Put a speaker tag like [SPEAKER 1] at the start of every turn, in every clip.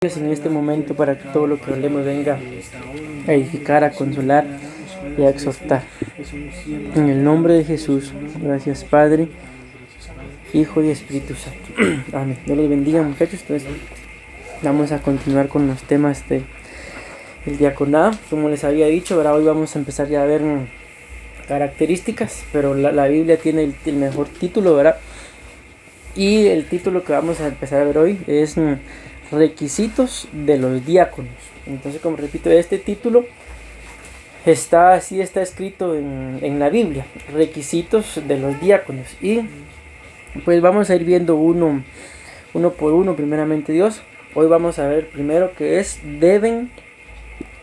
[SPEAKER 1] En este momento para que todo lo que hablemos venga a edificar, a consolar y a exhortar. En el nombre de Jesús, gracias Padre, Hijo y Espíritu Santo. Amén. Dios los bendiga, muchachos. Entonces vamos a continuar con los temas del diaconado. Como les había dicho, ahora hoy vamos a empezar ya a ver características, pero la Biblia tiene el mejor título, ¿verdad? Y el título que vamos a empezar a ver hoy es requisitos de los diáconos. Entonces, como repito, este título está escrito en la Biblia, requisitos de los diáconos, y pues vamos a ir viendo uno por uno. Primeramente Dios, hoy vamos a ver primero que deben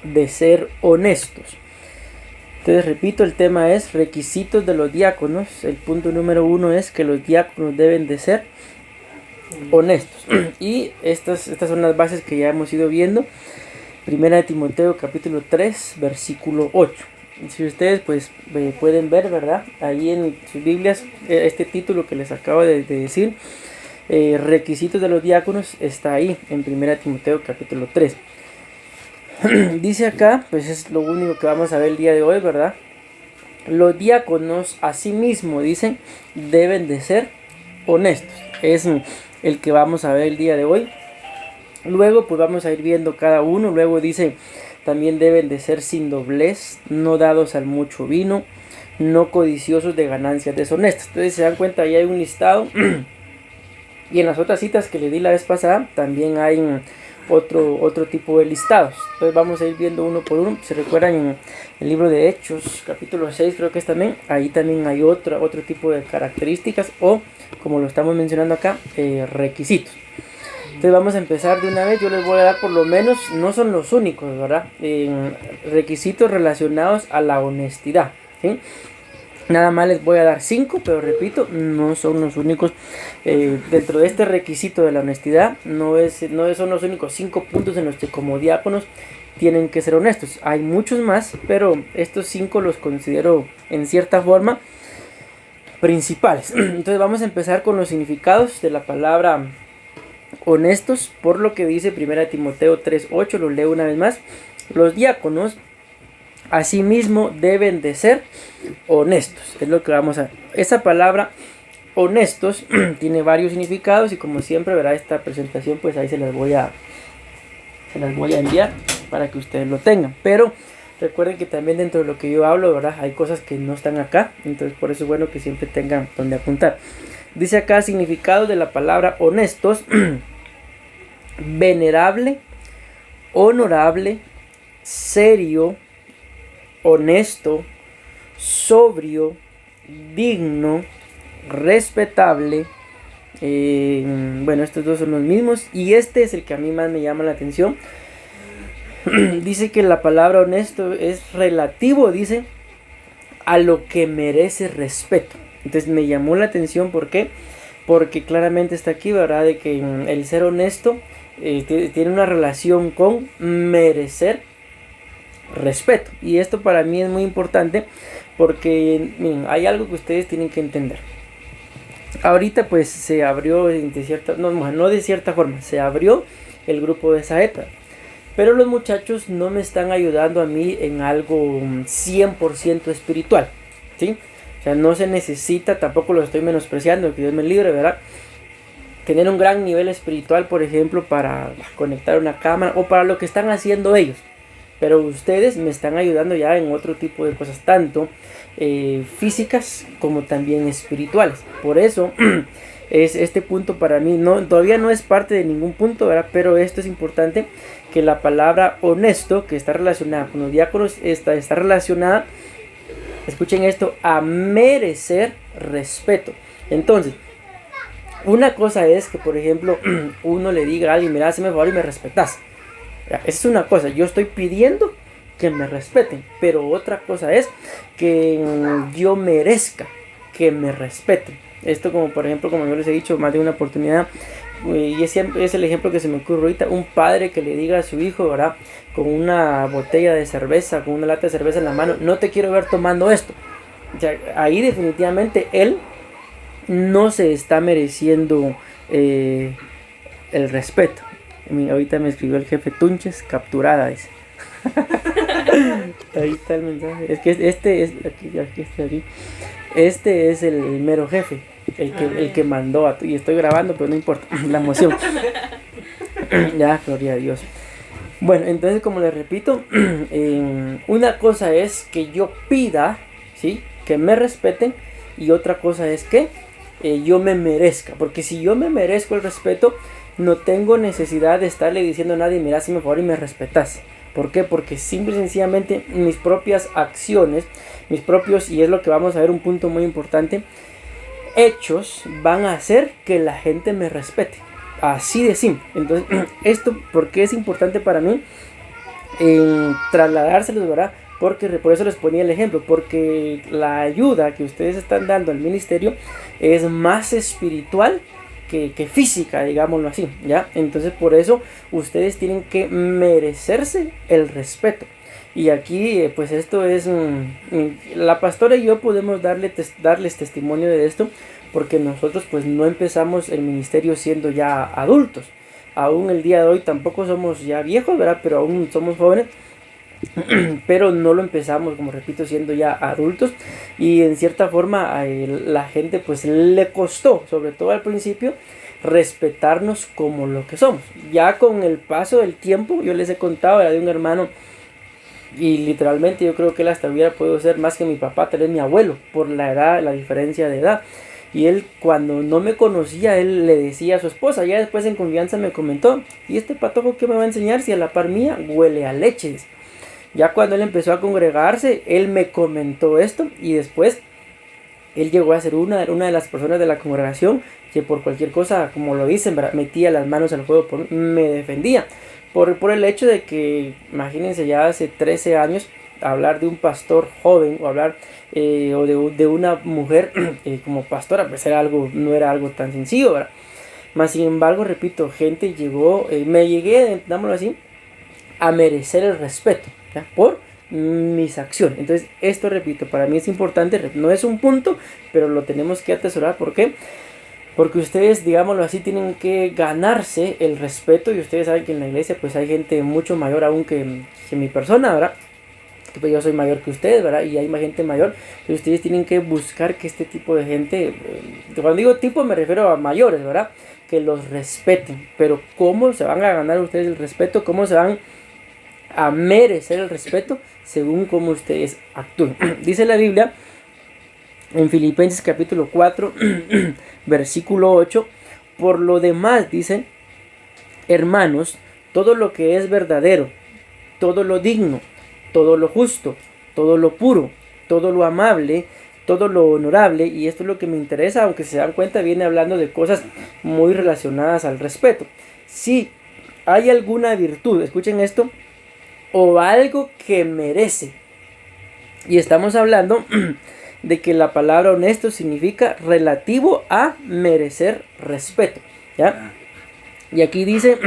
[SPEAKER 1] de ser honestos. Entonces repito, el tema es requisitos de los diáconos. El punto número 1 es que los diáconos deben de ser honestos. Y estas son las bases que ya hemos ido viendo. Primera de Timoteo capítulo 3 versículo 8. Si ustedes pues pueden ver, ¿verdad? Ahí en sus Biblias este título que les acabo de decir, requisitos de los diáconos, está ahí en Primera de Timoteo capítulo 3. Dice acá, pues es lo único que vamos a ver el día de hoy, ¿verdad? Los diáconos asimismo, dicen, deben de ser honestos. Es el que vamos a ver el día de hoy. Luego pues vamos a ir viendo cada uno. Luego dice, también deben de ser sin doblez, no dados al mucho vino, no codiciosos de ganancias deshonestas. Entonces se dan cuenta, ahí hay un listado. Y en las otras citas que le di la vez pasada también hay otro tipo de listados. Entonces vamos a ir viendo uno por uno. Se recuerdan en el libro de Hechos capítulo 6, creo que es también, ahí también hay otro tipo de características, o como lo estamos mencionando acá, requisitos. Entonces vamos a empezar de una vez. Yo les voy a dar, por lo menos, no son los únicos, ¿verdad? Requisitos relacionados a la honestidad, ¿sí? Nada más les voy a dar 5, pero repito, no son los únicos. Dentro de este requisito de la honestidad, no son los únicos 5 puntos en los que como diáconos tienen que ser honestos. Hay muchos más, pero estos 5 los considero en cierta forma principales. Entonces vamos a empezar con los significados de la palabra honestos, por lo que dice 1 Timoteo 3:8, lo leo una vez más. Los diáconos asimismo deben de ser honestos, es lo que vamos a ver. Esa palabra honestos tiene varios significados, y como siempre, verá esta presentación, pues ahí se las voy a enviar para que ustedes lo tengan. Pero recuerden que también dentro de lo que yo hablo, ¿verdad?, hay cosas que no están acá, entonces por eso es bueno que siempre tengan donde apuntar. Dice acá significado de la palabra honestos: venerable, honorable, serio, honesto, sobrio, digno, respetable. Bueno, estos dos son los mismos, y este es el que a mí más me llama la atención. Dice que la palabra honesto es relativo, dice, a lo que merece respeto. Entonces me llamó la atención. ¿Por qué? Porque claramente está aquí, ¿verdad?, de que el ser honesto tiene una relación con merecer respeto. Y esto para mí es muy importante, porque miren, hay algo que ustedes tienen que entender. Ahorita pues se abrió no de cierta forma, se abrió el grupo de Saeta, pero los muchachos no me están ayudando a mí en algo 100% espiritual, ¿sí? O sea, no se necesita, tampoco lo estoy menospreciando, que Dios me libre, ¿verdad?, tener un gran nivel espiritual, por ejemplo, para conectar una cámara o para lo que están haciendo ellos. Pero ustedes me están ayudando ya en otro tipo de cosas, tanto físicas como también espirituales. Por eso este punto para mí todavía no es parte de ningún punto, ¿verdad? Pero esto es importante, que la palabra honesto, que está relacionada con los diáconos, está relacionada, escuchen esto, a merecer respeto. Entonces, una cosa es que, por ejemplo, uno le diga a alguien: mira, hazme favor y me respetas. Esa es una cosa, yo estoy pidiendo que me respeten, pero otra cosa es que yo merezca que me respeten. Esto, como por ejemplo, como yo les he dicho más de una oportunidad, y es el ejemplo que se me ocurre ahorita: un padre que le diga a su hijo, ¿verdad?, con una botella de cerveza, con una lata de cerveza en la mano: no te quiero ver tomando esto. O sea, ahí definitivamente él no se está mereciendo el respeto. Ahorita me escribió el jefe Tunches, capturada, dice. Ahí está el mensaje. Es que este es aquí. Este es el mero jefe, el que mandó y estoy grabando, pero no importa, la emoción. Ya, gloria a Dios. Bueno, entonces, como les repito, una cosa es que yo pida, ¿sí?, que me respeten, y otra cosa es que yo me merezca, porque si yo me merezco el respeto, no tengo necesidad de estarle diciendo a nadie, mira, si me favor y me respetas. ¿Por qué? Porque simple y sencillamente mis propias acciones, y es lo que vamos a ver, un punto muy importante, hechos van a hacer que la gente me respete. Así de simple. Entonces, esto, ¿por qué es importante para mí trasladárselos, verdad? Porque por eso les ponía el ejemplo, porque la ayuda que ustedes están dando al ministerio es más espiritual que física, digámoslo así, ¿ya? Entonces, por eso ustedes tienen que merecerse el respeto. Y aquí, pues esto es, la pastora y yo podemos darles testimonio de esto, porque nosotros pues no empezamos el ministerio siendo ya adultos. Aún el día de hoy tampoco somos ya viejos, ¿verdad? Pero aún somos jóvenes. Pero no lo empezamos, como repito, siendo ya adultos. Y en cierta forma a la gente pues le costó, sobre todo al principio, respetarnos como lo que somos. Ya con el paso del tiempo, yo les he contado, era de un hermano, y literalmente yo creo que él hasta hubiera podido ser más que mi papá, tal vez mi abuelo, por la edad, la diferencia de edad. Y él, cuando no me conocía, él le decía a su esposa, ya después en confianza me comentó, ¿y este patojo qué me va a enseñar si a la par mía huele a leche? Ya cuando él empezó a congregarse, él me comentó esto, y después él llegó a ser una de las personas de la congregación que por cualquier cosa, como lo dicen, ¿verdad?, metía las manos al fuego, me defendía. Por el hecho de que, imagínense, ya hace 13 años, hablar de un pastor joven o hablar o de una mujer como pastora, pues no era algo tan sencillo, ¿verdad? Mas sin embargo, repito, gente llegó, me llegué, digámoslo así, a merecer el respeto, ¿ya?, por mis acciones. Entonces esto, repito, para mí es importante, no es un punto, pero lo tenemos que atesorar. ¿Por qué? Porque ustedes, digámoslo así, tienen que ganarse el respeto, y ustedes saben que en la iglesia pues hay gente mucho mayor aún que mi persona, ¿verdad? Pues yo soy mayor que ustedes, ¿verdad? Y hay más gente mayor. Y ustedes tienen que buscar que este tipo de gente, cuando digo tipo me refiero a mayores, ¿verdad?, que los respeten. Pero ¿cómo se van a ganar ustedes el respeto? ¿Cómo se van a merecer el respeto? Según cómo ustedes actúen. Dice la Biblia en Filipenses capítulo 4 versículo 8, por lo demás, dice, hermanos, todo lo que es verdadero, todo lo digno, todo lo justo, todo lo puro, todo lo amable, todo lo honorable, y esto es lo que me interesa, aunque se dan cuenta, viene hablando de cosas muy relacionadas al respeto. Si hay alguna virtud, escuchen esto, o algo que merece, y estamos hablando de que la palabra honesto significa relativo a merecer respeto, ¿ya? Y aquí dice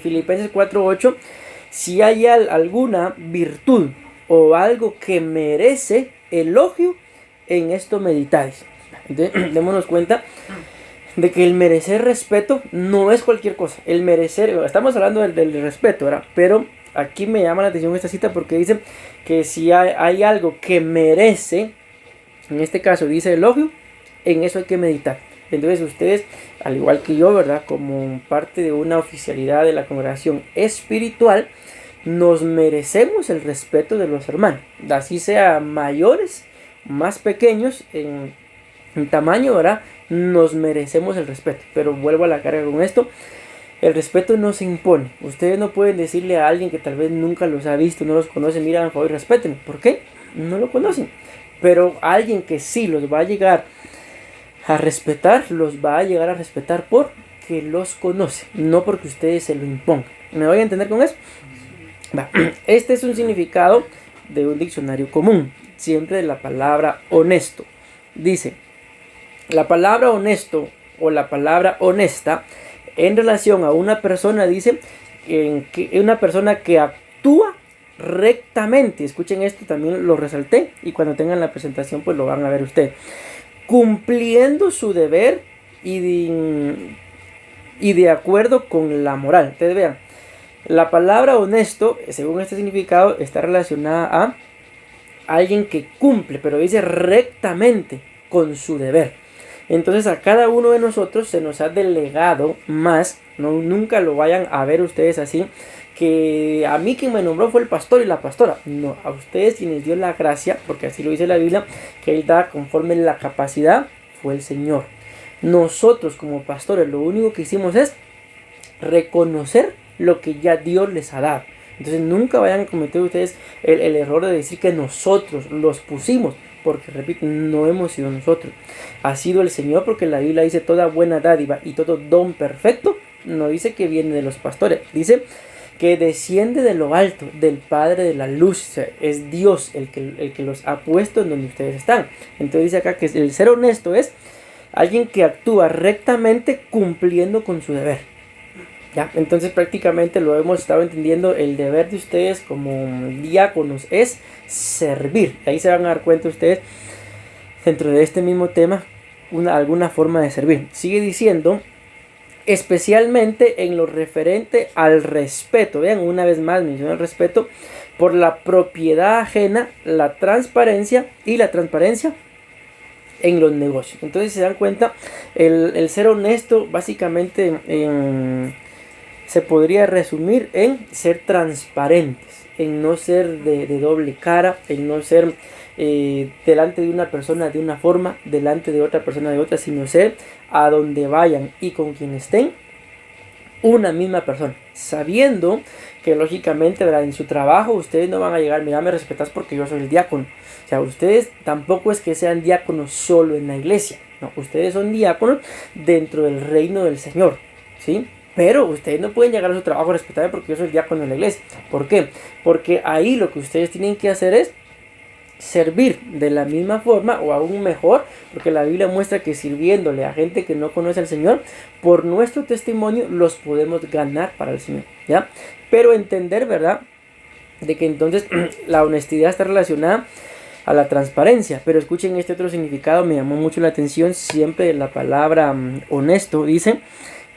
[SPEAKER 1] Filipenses 4:8, si hay alguna virtud o algo que merece elogio, en esto meditáis. Entonces, démonos cuenta de que el merecer respeto no es cualquier cosa. El merecer, estamos hablando del respeto, ¿verdad? Pero aquí me llama la atención esta cita porque dice que si hay algo que merece, en este caso dice elogio, en eso hay que meditar. Entonces ustedes, al igual que yo, ¿verdad?, como parte de una oficialidad de la congregación espiritual, nos merecemos el respeto de los hermanos, así sea mayores, más pequeños en tamaño, ¿verdad? Nos merecemos el respeto. Pero vuelvo a la carga con esto, el respeto no se impone. Ustedes no pueden decirle a alguien que tal vez nunca los ha visto, no los conoce, mira, por favor, respétenme. ¿Por qué? No lo conocen. Pero alguien que sí los va a llegar a respetar, los va a llegar a respetar porque los conoce, no porque ustedes se lo impongan. ¿Me voy a entender con eso? Este es un significado de un diccionario común, siempre de la palabra honesto. Dice, la palabra honesto o la palabra honesta en relación a una persona, dice, una persona que actúa rectamente. Escuchen esto, también lo resalté, y cuando tengan la presentación pues lo van a ver ustedes. Cumpliendo su deber y y de acuerdo con la moral. Ustedes vean, la palabra honesto, según este significado, está relacionada a alguien que cumple, pero dice rectamente con su deber. Entonces a cada uno de nosotros se nos ha delegado más, no, nunca lo vayan a ver ustedes así, que a mí quien me nombró fue el pastor y la pastora. No, a ustedes quienes dio la gracia, porque así lo dice la Biblia, que Él da conforme la capacidad, fue el Señor. Nosotros como pastores lo único que hicimos es reconocer lo que ya Dios les ha dado. Entonces nunca vayan a cometer ustedes el error de decir que nosotros los pusimos, porque repito, no hemos sido nosotros, ha sido el Señor, porque la Biblia dice toda buena dádiva y todo don perfecto, no dice que viene de los pastores, dice que desciende de lo alto, del Padre de la luz. O sea, es Dios el que los ha puesto en donde ustedes están. Entonces dice acá que el ser honesto es alguien que actúa rectamente cumpliendo con su deber. ¿Ya? Entonces prácticamente lo hemos estado entendiendo, el deber de ustedes como diáconos es servir. Ahí se van a dar cuenta ustedes dentro de este mismo tema alguna forma de servir. Sigue diciendo, especialmente en lo referente al respeto. Vean, una vez más menciona el respeto por la propiedad ajena, la transparencia y la transparencia en los negocios. Entonces se dan cuenta, el ser honesto básicamente se podría resumir en ser transparentes, en no ser de doble cara, en no ser delante de una persona de una forma, delante de otra persona de otra, sino ser a donde vayan y con quien estén una misma persona, sabiendo que lógicamente, ¿verdad?, en su trabajo ustedes no van a llegar, mira, me respetas porque yo soy el diácono. O sea, ustedes tampoco es que sean diáconos solo en la iglesia, no, ustedes son diáconos dentro del reino del Señor, ¿sí? Pero ustedes no pueden llegar a su trabajo a respetarme porque yo soy el diácono de la iglesia. ¿Por qué? Porque ahí lo que ustedes tienen que hacer es servir de la misma forma o aún mejor, porque la Biblia muestra que sirviéndole a gente que no conoce al Señor, por nuestro testimonio los podemos ganar para el Señor, ¿ya? Pero entender, ¿verdad?, de que entonces la honestidad está relacionada a la transparencia. Pero escuchen este otro significado, me llamó mucho la atención, siempre la palabra honesto dice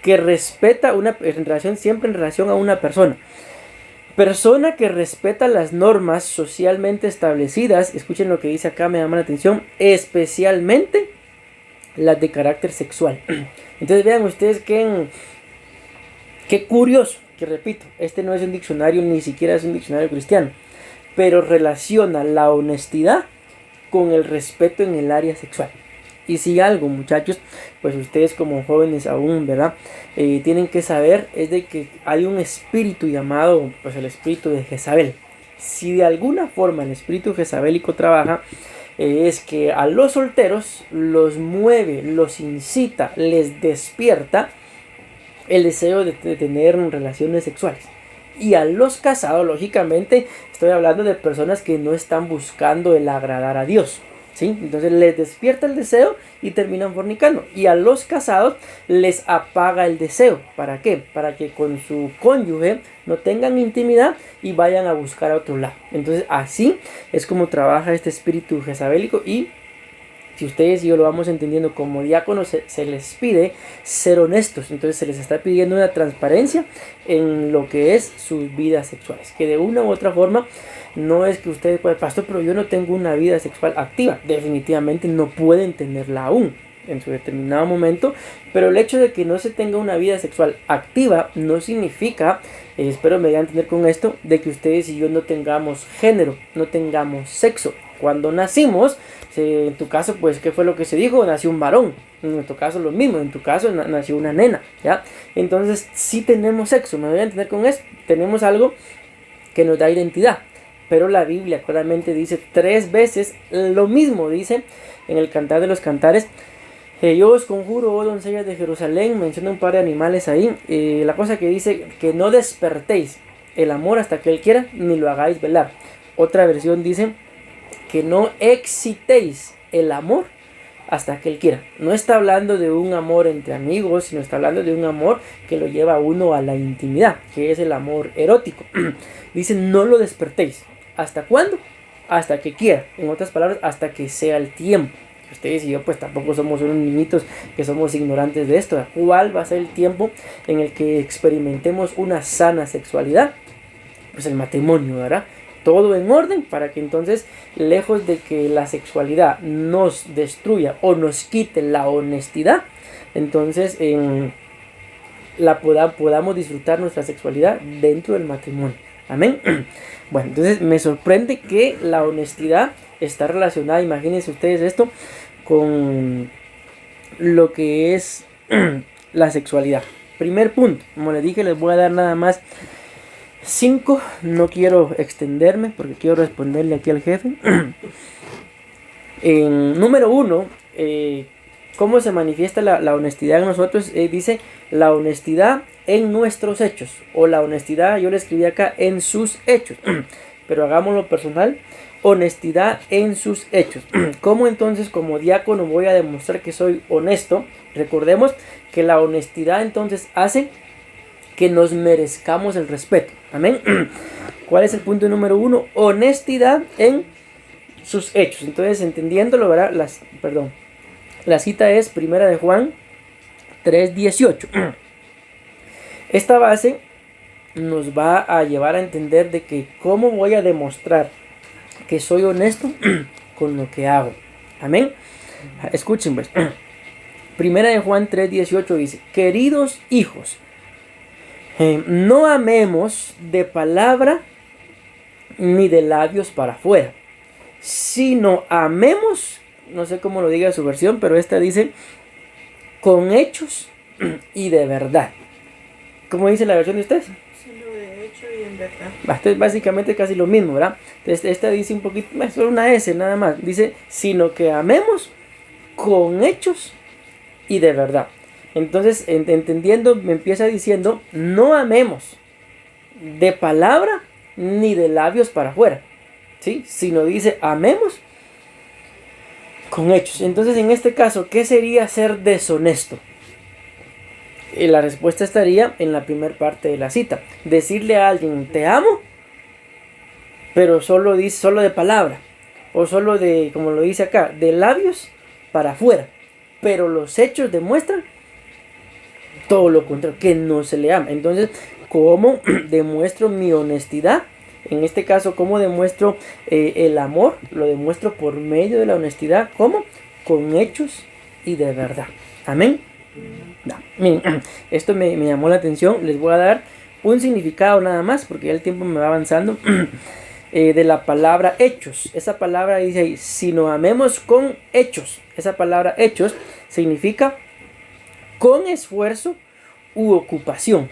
[SPEAKER 1] que respeta siempre en relación a una persona. Persona que respeta las normas socialmente establecidas, escuchen lo que dice acá, me llama la atención, especialmente las de carácter sexual. Entonces vean ustedes qué curioso, que repito, este no es un diccionario, ni siquiera es un diccionario cristiano, pero relaciona la honestidad con el respeto en el área sexual. Y si algo, muchachos, pues ustedes como jóvenes aún, ¿verdad?, tienen que saber es de que hay un espíritu llamado, pues el espíritu de Jezabel. Si de alguna forma el espíritu jezabélico trabaja, es que a los solteros los mueve, los incita, les despierta el deseo de tener relaciones sexuales. Y a los casados, lógicamente, estoy hablando de personas que no están buscando el agradar a Dios, ¿sí? Entonces les despierta el deseo y terminan fornicando. Y a los casados les apaga el deseo. ¿Para qué? Para que con su cónyuge no tengan intimidad y vayan a buscar a otro lado. Entonces así es como trabaja este espíritu jezabélico. Y si ustedes y yo lo vamos entendiendo como diáconos, se les pide ser honestos. Entonces se les está pidiendo una transparencia en lo que es sus vidas sexuales. Que de una u otra forma, no es que ustedes puedan, pastor, pero yo no tengo una vida sexual activa. Definitivamente no pueden tenerla aún en su determinado momento. Pero el hecho de que no se tenga una vida sexual activa no significa, espero me vayan a entender con esto, de que ustedes y yo no tengamos género, no tengamos sexo. Cuando nacimos, en tu caso, pues, ¿qué fue lo que se dijo? Nació un varón. En tu caso lo mismo, en tu caso nació una nena, ¿ya? Entonces, sí tenemos sexo, me voy a entender con esto. Tenemos algo que nos da identidad. Pero la Biblia claramente dice 3 veces lo mismo. Dice en el Cantar de los Cantares, yo os conjuro, oh doncellas de Jerusalén, menciona un par de animales ahí. La cosa que dice, que no despertéis el amor hasta que Él quiera, ni lo hagáis velar. Otra versión dice, que no excitéis el amor hasta que Él quiera. No está hablando de un amor entre amigos, sino está hablando de un amor que lo lleva a uno a la intimidad, que es el amor erótico. Dice, no lo despertéis. ¿Hasta cuándo? Hasta que quiera. En otras palabras, hasta que sea el tiempo. Ustedes y yo pues tampoco somos unos niñitos que somos ignorantes de esto. ¿Cuál va a ser el tiempo en el que experimentemos una sana sexualidad? Pues el matrimonio, ¿verdad? Todo en orden para que entonces, lejos de que la sexualidad nos destruya o nos quite la honestidad, entonces podamos disfrutar nuestra sexualidad dentro del matrimonio. Amén. Bueno, entonces me sorprende que la honestidad está relacionada, imagínense ustedes esto, con lo que es la sexualidad. Primer punto, como les dije, les voy a dar nada más 5, no quiero extenderme porque quiero responderle aquí al jefe. Número 1, ¿cómo se manifiesta la honestidad en nosotros? Dice la honestidad en nuestros hechos, o la honestidad, yo le escribí acá, en sus hechos, pero hagámoslo personal, honestidad en sus hechos. ¿Cómo entonces como diácono voy a demostrar que soy honesto? Recordemos que la honestidad entonces hace que nos merezcamos el respeto. Amén. ¿Cuál es el punto número 1? Honestidad en sus hechos. Entonces, entendiéndolo, ¿verdad? La cita es 1 de Juan 3:18. Esta base nos va a llevar a entender de que cómo voy a demostrar que soy honesto con lo que hago. Amén. Escuchen pues. 1 de Juan 3:18 dice: queridos hijos, no amemos de palabra ni de labios para afuera, sino amemos, no sé cómo lo diga su versión, pero esta dice con hechos y de verdad. ¿Cómo dice la versión de ustedes?
[SPEAKER 2] Sino de hecho y en verdad.
[SPEAKER 1] Esto es básicamente casi lo mismo, ¿verdad? Entonces, esta dice un poquito, solo una S nada más. Dice, sino que amemos con hechos y de verdad. Entonces, entendiendo, me empieza diciendo, no amemos de palabra ni de labios para afuera, ¿sí? Sino dice, amemos con hechos. Entonces, en este caso, ¿qué sería ser deshonesto? Y la respuesta estaría en la primera parte de la cita. Decirle a alguien, te amo, pero solo de palabra, o solo de, como lo dice acá, de labios para afuera, pero los hechos demuestran todo lo contrario, que no se le ama. Entonces, ¿cómo demuestro mi honestidad? En este caso, ¿cómo demuestro el amor? Lo demuestro por medio de la honestidad. ¿Cómo? Con hechos y de verdad. Amén. No, miren, esto me llamó la atención. Les voy a dar un significado nada más, porque ya el tiempo me va avanzando. De la palabra hechos. Esa palabra dice ahí, si nos amemos con hechos. Esa palabra hechos significa con esfuerzo u ocupación.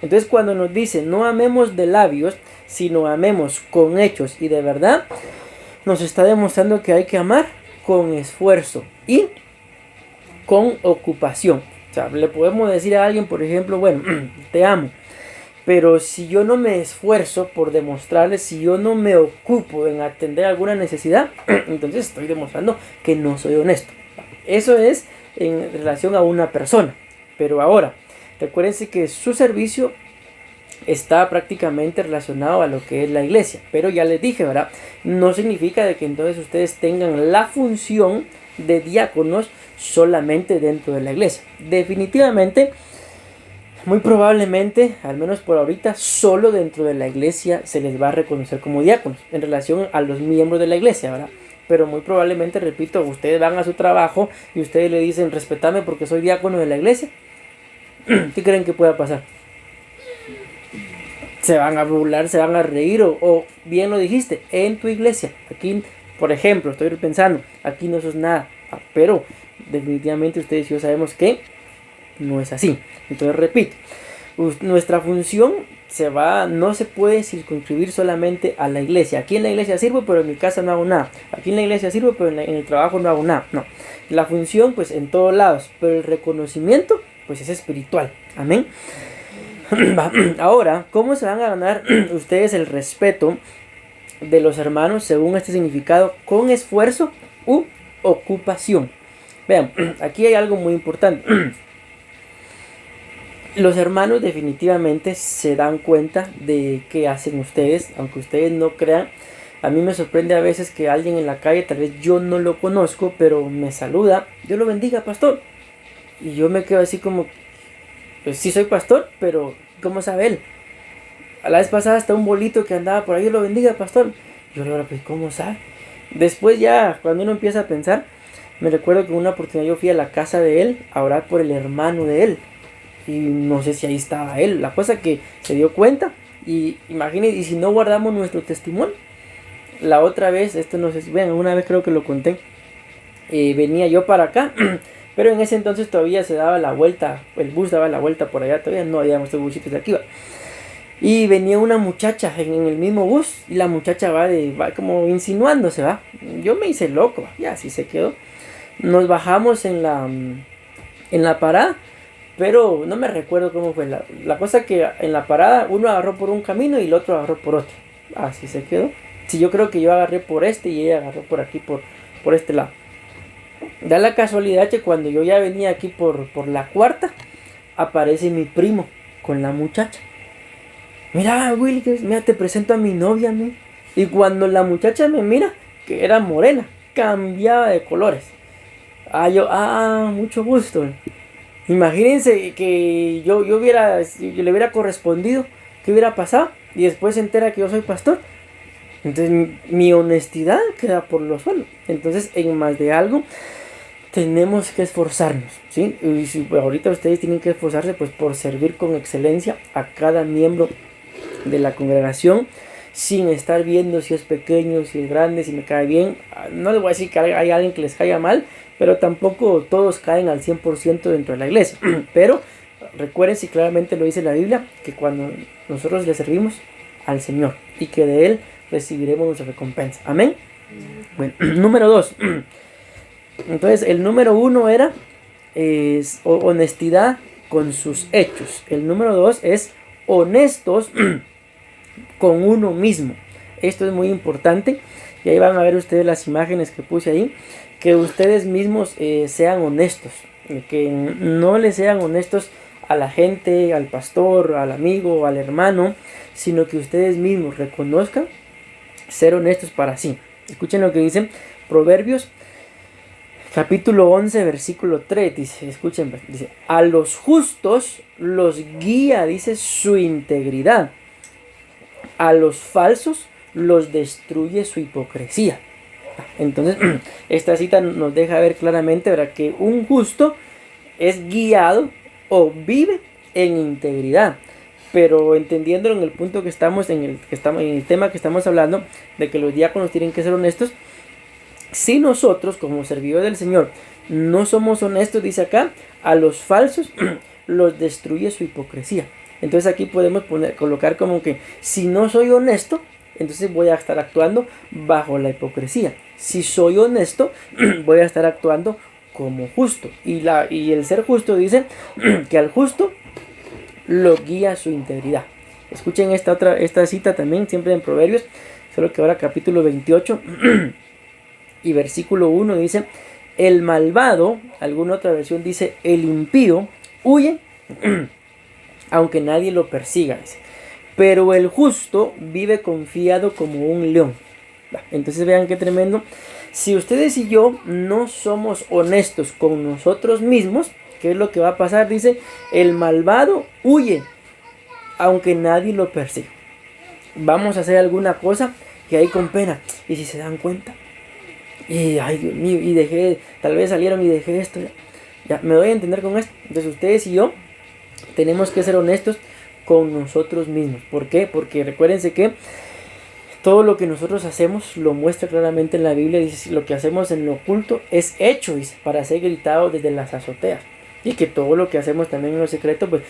[SPEAKER 1] Entonces, cuando nos dice no amemos de labios, sino amemos con hechos y de verdad, nos está demostrando que hay que amar con esfuerzo y con ocupación. O sea, le podemos decir a alguien, por ejemplo, bueno, te amo, pero si yo no me esfuerzo por demostrarle, si yo no me ocupo en atender alguna necesidad, entonces estoy demostrando que no soy honesto. Eso es en relación a una persona. Pero ahora, recuérdense que su servicio está prácticamente relacionado a lo que es la iglesia. Pero ya les dije, ¿verdad? No significa de que entonces ustedes tengan la función de diáconos solamente dentro de la iglesia. Definitivamente, muy probablemente, al menos por ahorita, solo dentro de la iglesia se les va a reconocer como diáconos en relación a los miembros de la iglesia, ¿verdad? Pero muy probablemente, repito, ustedes van a su trabajo y ustedes le dicen, respetame porque soy diácono de la iglesia. ¿Qué creen que pueda pasar? Se van a burlar, se van a reír o bien lo dijiste, en tu iglesia. Aquí, por ejemplo, estoy pensando, aquí no sos nada. Pero definitivamente ustedes y yo sabemos que no es así. Entonces repito, nuestra función no se puede circunscribir solamente a la iglesia. Aquí en la iglesia sirvo, pero en mi casa no hago nada. Aquí en la iglesia sirvo, pero en el trabajo no hago nada. No. La función, pues en todos lados, pero el reconocimiento, pues es espiritual. Amén. Ahora, ¿cómo se van a ganar ustedes el respeto de los hermanos según este significado? Con esfuerzo u ocupación. Vean, aquí hay algo muy importante. Los hermanos definitivamente se dan cuenta de qué hacen ustedes, aunque ustedes no crean. A mí me sorprende a veces que alguien en la calle, tal vez yo no lo conozco, pero me saluda, Dios lo bendiga, pastor. Y yo me quedo así como, pues sí soy pastor, pero ¿cómo sabe él? A la vez pasada hasta un bolito que andaba por ahí, Dios lo bendiga, pastor. Yo le digo, pues ¿cómo sabe? Después ya, cuando uno empieza a pensar, me recuerdo que en una oportunidad yo fui a la casa de él a orar por el hermano de él. Y no sé si ahí estaba él. La cosa que se dio cuenta. Y imagínense, y si no guardamos nuestro testimonio. La otra vez, esto no sé si, bueno, una vez creo que lo conté. Venía yo para acá. Pero en ese entonces todavía se daba la vuelta. El bus daba la vuelta por allá. Todavía no había estos busitos de aquí. Va. Y venía una muchacha en el mismo bus. Y la muchacha va como insinuándose, va. Yo me hice loco. Ya así se quedó. Nos bajamos en la parada. Pero no me recuerdo cómo fue. La cosa que en la parada uno agarró por un camino y el otro agarró por otro. Así se quedó. Sí, yo creo que yo agarré por este y ella agarró por aquí, por este lado. Da la casualidad que cuando yo ya venía aquí por la cuarta, aparece mi primo con la muchacha. Mira, Willy, mira, te presento a mi novia, ¿no? Y cuando la muchacha me mira, que era morena, cambiaba de colores. Mucho gusto. Imagínense que yo le hubiera correspondido, ¿qué hubiera pasado? Y después se entera que yo soy pastor. Entonces mi honestidad queda por los suelos. Entonces en más de algo tenemos que esforzarnos, ¿sí? Y si ahorita ustedes tienen que esforzarse pues por servir con excelencia a cada miembro de la congregación, sin estar viendo si es pequeño, si es grande, si me cae bien. No les voy a decir que hay alguien que les caiga mal, pero tampoco todos caen al 100% dentro de la iglesia. Pero recuerden, si claramente lo dice la Biblia, que cuando nosotros le servimos al Señor y que de Él recibiremos nuestra recompensa. Amén. Bueno, número 2. Entonces, el número 1 era honestidad con sus hechos. El número 2 es honestos con uno mismo. Esto es muy importante. Y ahí van a ver ustedes las imágenes que puse ahí. Que ustedes mismos sean honestos. Que no le sean honestos a la gente, al pastor, al amigo, al hermano, sino que ustedes mismos reconozcan ser honestos para sí. Escuchen lo que dice Proverbios capítulo 11 versículo 3. Dice, escuchen, dice, a los justos los guía, dice, su integridad. A los falsos los destruye su hipocresía. Entonces, esta cita nos deja ver claramente, ¿verdad?, que un justo es guiado o vive en integridad. Pero entendiéndolo en el punto que estamos, en el tema que estamos hablando, de que los diáconos tienen que ser honestos. Si nosotros, como servidores del Señor, no somos honestos, dice acá, a los falsos los destruye su hipocresía. Entonces aquí podemos colocar como que si no soy honesto, entonces voy a estar actuando bajo la hipocresía. Si soy honesto, voy a estar actuando como justo. Y el ser justo dice que al justo lo guía su integridad. Escuchen esta cita también, siempre en Proverbios, solo que ahora capítulo 28 y versículo 1 dice: el malvado, alguna otra versión dice el impío, huye aunque nadie lo persiga, dice, pero el justo vive confiado como un león. Entonces vean qué tremendo. Si ustedes y yo no somos honestos con nosotros mismos, ¿qué es lo que va a pasar? Dice, el malvado huye aunque nadie lo persiga. Vamos a hacer alguna cosa que hay con pena, y si se dan cuenta, y ay Dios mío, y dejé, tal vez salieron y dejé esto, ya me doy a entender con esto. Entonces ustedes y yo tenemos que ser honestos con nosotros mismos. ¿Por qué? Porque recuérdense que todo lo que nosotros hacemos lo muestra claramente en la Biblia. Dice, lo que hacemos en lo oculto es hecho, dice, para ser gritado desde las azoteas. Y que todo lo que hacemos también en lo secreto, pues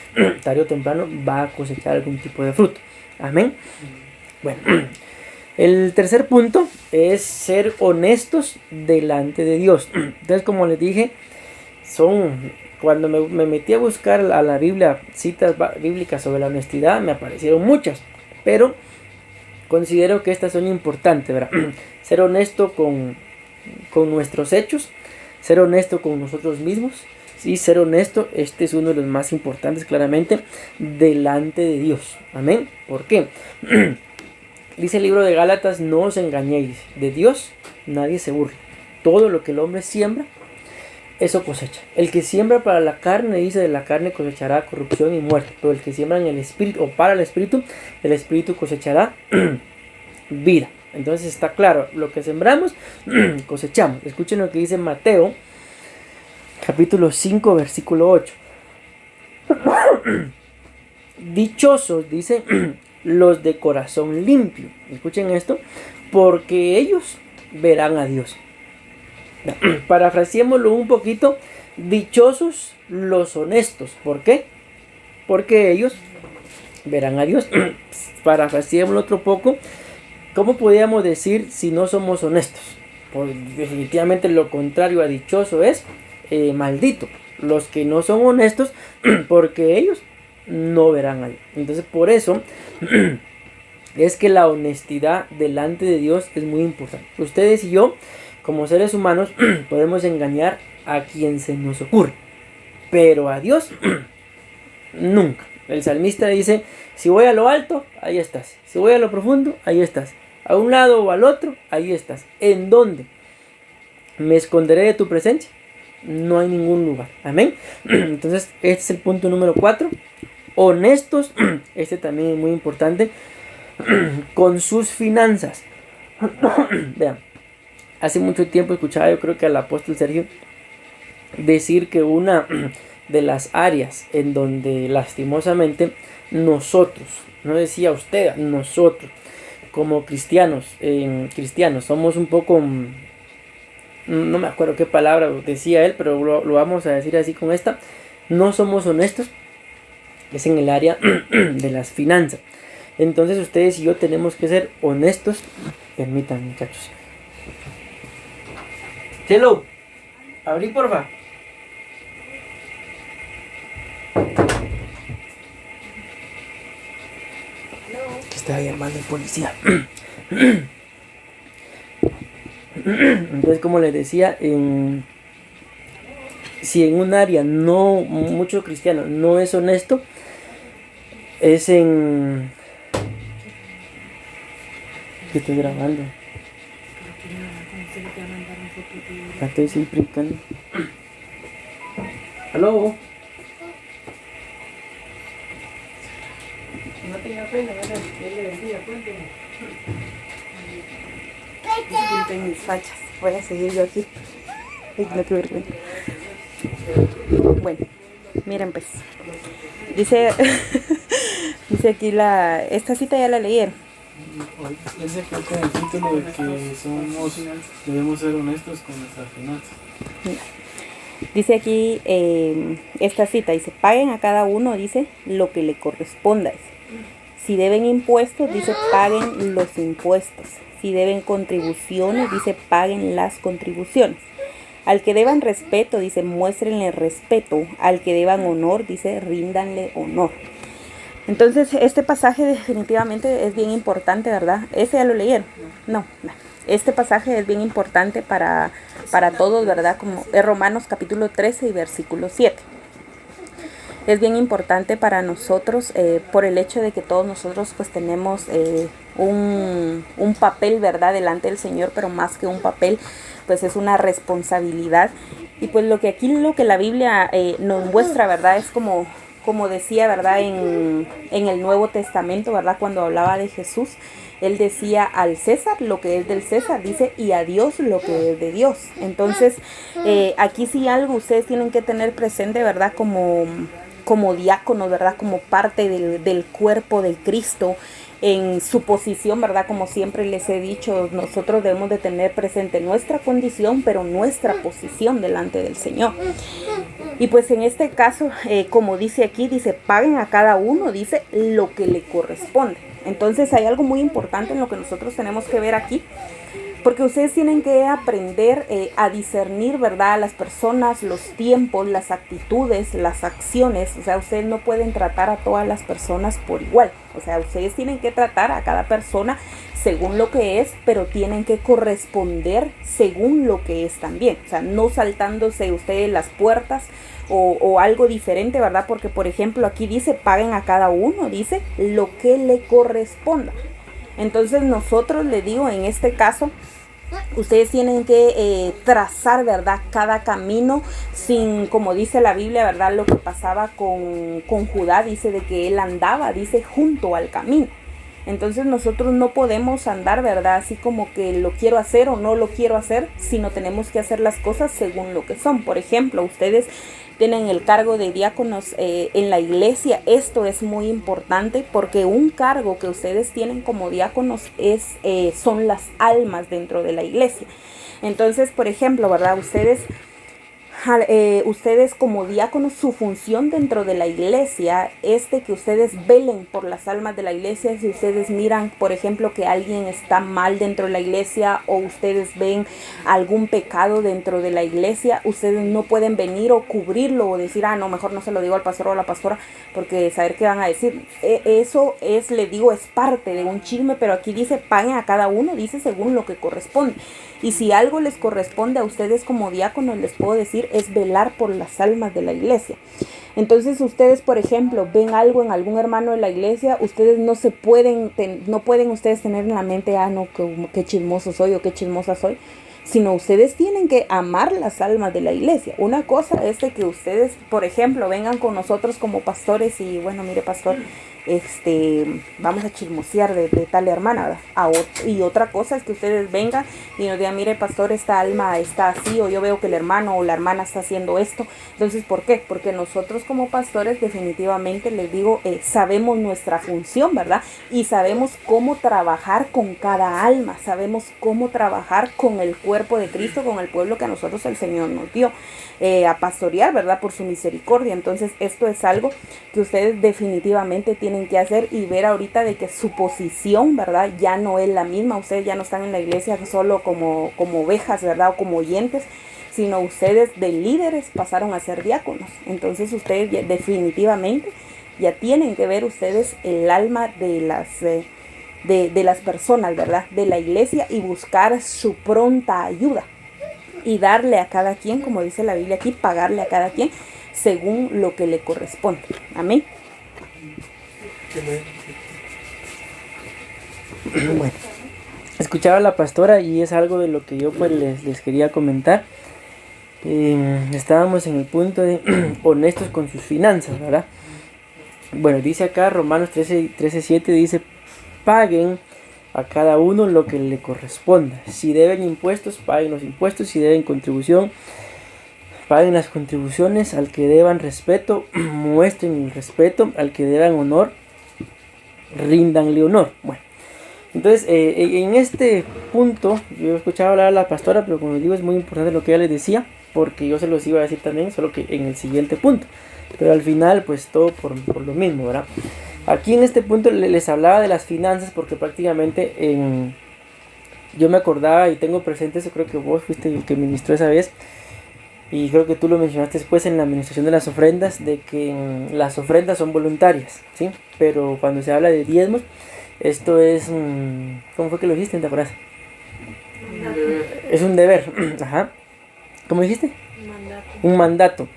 [SPEAKER 1] tarde o temprano va a cosechar algún tipo de fruto. Amén. Bueno, el tercer punto es ser honestos delante de Dios. Entonces, como les dije, cuando me metí a buscar a la Biblia citas bíblicas sobre la honestidad, me aparecieron muchas, pero considero que estas son importantes, ¿verdad? Ser honesto con nuestros hechos, ser honesto con nosotros mismos, y ser honesto, este es uno de los más importantes claramente, delante de Dios. Amén. ¿Por qué? Dice el libro de Gálatas, no os engañéis, de Dios nadie se burla. Todo lo que el hombre siembra, eso cosecha. El que siembra para la carne, dice, de la carne cosechará corrupción y muerte. Pero el que siembra en el espíritu, o para el espíritu cosechará vida. Entonces está claro, lo que sembramos, cosechamos. Escuchen lo que dice Mateo, capítulo 5, versículo 8. Dichosos, dice, los de corazón limpio. Escuchen esto, porque ellos verán a Dios. Parafraseémoslo un poquito. Dichosos los honestos. ¿Por qué? Porque ellos verán a Dios. Parafraseémoslo otro poco. ¿Cómo podríamos decir si no somos honestos? Pues definitivamente lo contrario a dichoso es maldito. Los que no son honestos, porque ellos no verán a Dios. Entonces por eso es que la honestidad delante de Dios es muy importante. Ustedes y yo, como seres humanos, podemos engañar a quien se nos ocurre, pero a Dios nunca. El salmista dice, si voy a lo alto, ahí estás. Si voy a lo profundo, ahí estás. A un lado o al otro, ahí estás. ¿En dónde me esconderé de tu presencia? No hay ningún lugar. Amén. Entonces este es el punto número 4. Honestos, este también es muy importante, con sus finanzas. Vean, hace mucho tiempo escuchaba, yo creo que al apóstol Sergio, decir que una de las áreas en donde lastimosamente nosotros, no decía usted, nosotros como cristianos, somos un poco, no me acuerdo qué palabra decía él, pero lo vamos a decir así con esta, no somos honestos, es en el área de las finanzas. Entonces ustedes y yo tenemos que ser honestos. Permítanme, muchachos. Hello, abrí porfa. Que está llamando el policía. Entonces, como les decía, si en un área no mucho cristiano no es honesto, es en... ¿Qué estoy grabando? Estoy siempre brincando. ¿Aló? No tenga pena, Dios le bendiga, cuénteme.
[SPEAKER 3] Disculpen mis fachas, voy a seguir yo aquí. Ay, no, qué vergüenza. Bueno, miren pues. Dice aquí esta cita ya la leyeron.
[SPEAKER 4] Ese creo que en el título de que debemos ser honestos con nuestras finanzas.
[SPEAKER 3] Dice aquí esta cita, dice, paguen a cada uno, dice, lo que le corresponda. Dice. Si deben impuestos, dice, paguen los impuestos. Si deben contribuciones, dice, paguen las contribuciones. Al que deban respeto, dice, muéstrenle respeto. Al que deban honor, dice, ríndanle honor. Entonces, este pasaje definitivamente es bien importante, ¿verdad? ¿Ese ya lo leyeron? No. Este pasaje es bien importante para todos, ¿verdad? Como es Romanos capítulo 13 y versículo 7. Es bien importante para nosotros por el hecho de que todos nosotros pues tenemos un papel, ¿verdad? Delante del Señor, pero más que un papel, pues es una responsabilidad. Y pues lo que la Biblia nos muestra, ¿verdad? Es como decía, ¿verdad? En el Nuevo Testamento, ¿verdad? Cuando hablaba de Jesús, él decía al César lo que es del César, dice, y a Dios lo que es de Dios. Entonces, aquí sí algo ustedes tienen que tener presente, ¿verdad? Como diáconos, ¿verdad? Como parte del cuerpo de Cristo, en su posición, ¿verdad? Como siempre les he dicho, nosotros debemos de tener presente nuestra condición, pero nuestra posición delante del Señor. Y pues en este caso, como dice aquí, dice, paguen a cada uno, dice, lo que le corresponde. Entonces hay algo muy importante en lo que nosotros tenemos que ver aquí, porque ustedes tienen que aprender a discernir, ¿verdad? A las personas, los tiempos, las actitudes, las acciones. O sea, ustedes no pueden tratar a todas las personas por igual. O sea, ustedes tienen que tratar a cada persona según lo que es, pero tienen que corresponder según lo que es también. O sea, no saltándose ustedes las puertas o algo diferente, ¿verdad? Porque, por ejemplo, aquí dice, paguen a cada uno, dice, lo que le corresponda. Entonces nosotros, le digo, en este caso, ustedes tienen que trazar, ¿verdad?, cada camino sin, como dice la Biblia, ¿verdad?, lo que pasaba con Judá, dice de que él andaba, dice, junto al camino. Entonces nosotros no podemos andar, ¿verdad?, así como que lo quiero hacer o no lo quiero hacer, sino tenemos que hacer las cosas según lo que son. Por ejemplo, ustedes tienen el cargo de diáconos en la iglesia. Esto es muy importante porque un cargo que ustedes tienen como diáconos son las almas dentro de la iglesia. Entonces, por ejemplo, ¿verdad?, ustedes como diáconos, su función dentro de la iglesia es de que ustedes velen por las almas de la iglesia. Si ustedes miran, por ejemplo, que alguien está mal dentro de la iglesia o ustedes ven algún pecado dentro de la iglesia, ustedes no pueden venir o cubrirlo o decir, no, mejor no se lo digo al pastor o a la pastora porque saber qué van a decir. Eso es, le digo, es parte de un chisme, pero aquí dice, paguen a cada uno, dice, según lo que corresponde. Y si algo les corresponde a ustedes como diáconos, les puedo decir, es velar por las almas de la iglesia. Entonces ustedes, por ejemplo, ven algo en algún hermano de la iglesia, ustedes no pueden ustedes tener en la mente, no, qué chismoso soy o qué chismosa soy, sino ustedes tienen que amar las almas de la iglesia. Una cosa es de que ustedes, por ejemplo, vengan con nosotros como pastores y, bueno, mire, pastor, vamos a chismosear de tal hermana, ¿verdad? Y otra cosa es que ustedes vengan y nos digan, mire, pastor, esta alma está así, o yo veo que el hermano o la hermana está haciendo esto. Entonces, ¿por qué? Porque nosotros como pastores definitivamente, les digo, sabemos nuestra función, ¿verdad? Y sabemos cómo trabajar con cada alma, sabemos cómo trabajar con el cuerpo de Cristo, con el pueblo que a nosotros el Señor nos dio a pastorear, ¿verdad?, por su misericordia. Entonces, esto es algo que ustedes definitivamente tienen que hacer y ver ahorita de que su posición, ¿verdad?, ya no es la misma. Ustedes ya no están en la iglesia solo como ovejas, ¿verdad?, o como oyentes, sino ustedes de líderes pasaron a ser diáconos. Entonces ustedes definitivamente ya tienen que ver ustedes el alma de las personas, ¿verdad?, de la iglesia, y buscar su pronta ayuda y darle a cada quien, como dice la Biblia aquí, pagarle a cada quien según lo que le corresponde. Amén.
[SPEAKER 1] Bueno, escuchaba a la pastora y es algo de lo que yo pues les quería comentar. Estábamos en el punto de honestos con sus finanzas, ¿verdad? Bueno, dice acá Romanos 13:7, dice, paguen a cada uno lo que le corresponda. Si deben impuestos, paguen los impuestos. Si deben contribución, paguen las contribuciones. Al que deban respeto, muestren el respeto. Al que deban honor, ríndanle honor. Bueno, entonces en este punto yo escuchaba hablar a la pastora, pero como les digo, es muy importante lo que ella les decía, porque yo se los iba a decir también, solo que en el siguiente punto. Pero al final, pues todo por lo mismo, ¿verdad? Aquí en este punto les hablaba de las finanzas, porque prácticamente yo me acordaba y tengo presente, eso creo que vos fuiste el que ministró esa vez, y creo que tú lo mencionaste después en la administración de las ofrendas, de que las ofrendas son voluntarias, ¿sí? Pero cuando se habla de diezmos, esto es, ¿cómo fue que lo dijiste? ¿Te acuerdas? Es un deber, ajá. ¿Cómo dijiste? Un mandato.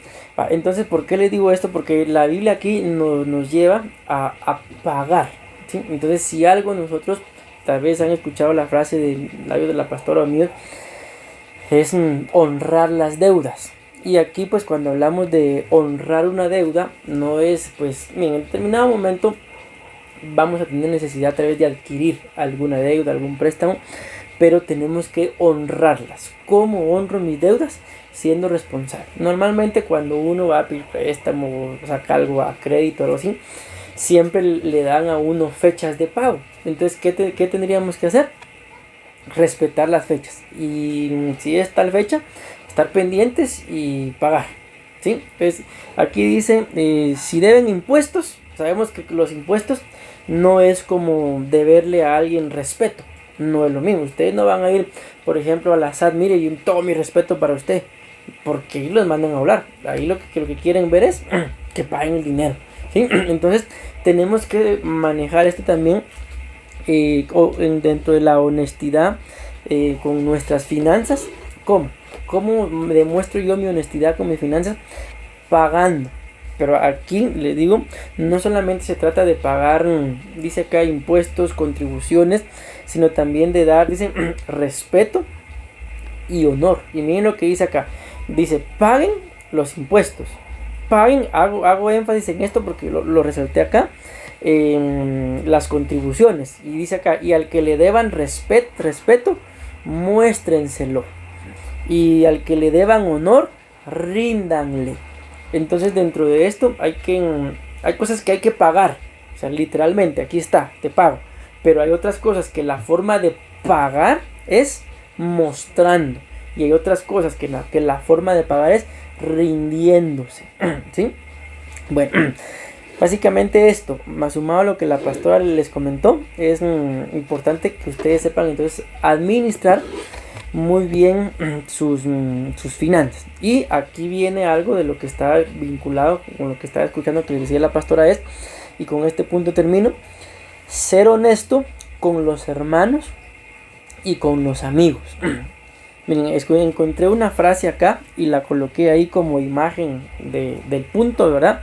[SPEAKER 1] Entonces, ¿por qué les digo esto? Porque la Biblia aquí nos lleva a pagar, ¿sí? Entonces, si algo nosotros, tal vez han escuchado la frase del labio de la pastora mío, es honrar las deudas. Y aquí, pues, cuando hablamos de honrar una deuda, no es, pues, en determinado momento vamos a tener necesidad a través de adquirir alguna deuda, algún préstamo, pero tenemos que honrarlas. ¿Cómo honro mis deudas? Siendo responsable. Normalmente cuando uno va a pedir préstamo o saca algo a crédito o algo así, siempre le dan a uno fechas de pago. Entonces, ¿qué tendríamos que hacer? Respetar las fechas. Y si es tal fecha, estar pendientes y pagar, ¿sí? Entonces, aquí dice, si deben impuestos, sabemos que los impuestos no es como deberle a alguien respeto. No es lo mismo. Ustedes no van a ir, por ejemplo, a la SAT, mire, y todo mi respeto para usted, porque ahí los mandan a hablar. Ahí lo que quieren ver es que paguen el dinero, ¿sí? Entonces tenemos que manejar esto también dentro de la honestidad con nuestras finanzas. ¿Cómo demuestro yo mi honestidad con mis finanzas? Pagando Pero aquí le digo, no solamente se trata de pagar, dice acá, impuestos, contribuciones, sino también de dar, dice, respeto y honor. Y miren lo que dice acá, dice, paguen los impuestos, paguen, hago énfasis en esto porque lo resalté acá, las contribuciones, y dice acá, y al que le deban respeto, muéstrenselo, y al que le deban honor, ríndanle. Entonces dentro de esto hay cosas que hay que pagar, o sea, literalmente, aquí está, te pago, pero hay otras cosas que la forma de pagar es mostrando, y hay otras cosas que la forma de pagar es rindiéndose, ¿sí? Bueno, básicamente esto, más sumado a lo que la pastora les comentó, es importante que ustedes sepan entonces administrar muy bien sus finanzas. Y aquí viene algo de lo que está vinculado con lo que estaba escuchando que les decía la pastora, y con este punto termino: ser honesto con los hermanos y con los amigos. Miren, encontré una frase acá y la coloqué ahí como imagen del punto, ¿verdad?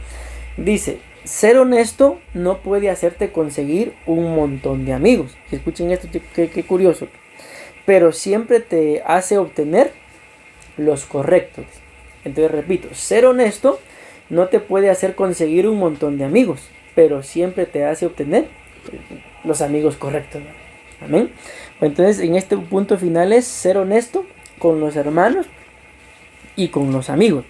[SPEAKER 1] Dice: ser honesto no puede hacerte conseguir un montón de amigos. Escuchen esto, qué curioso. Pero siempre te hace obtener los correctos. Entonces repito, ser honesto no te puede hacer conseguir un montón de amigos, pero siempre te hace obtener los amigos correctos. Amén. Entonces en este punto final es ser honesto con los hermanos y con los amigos.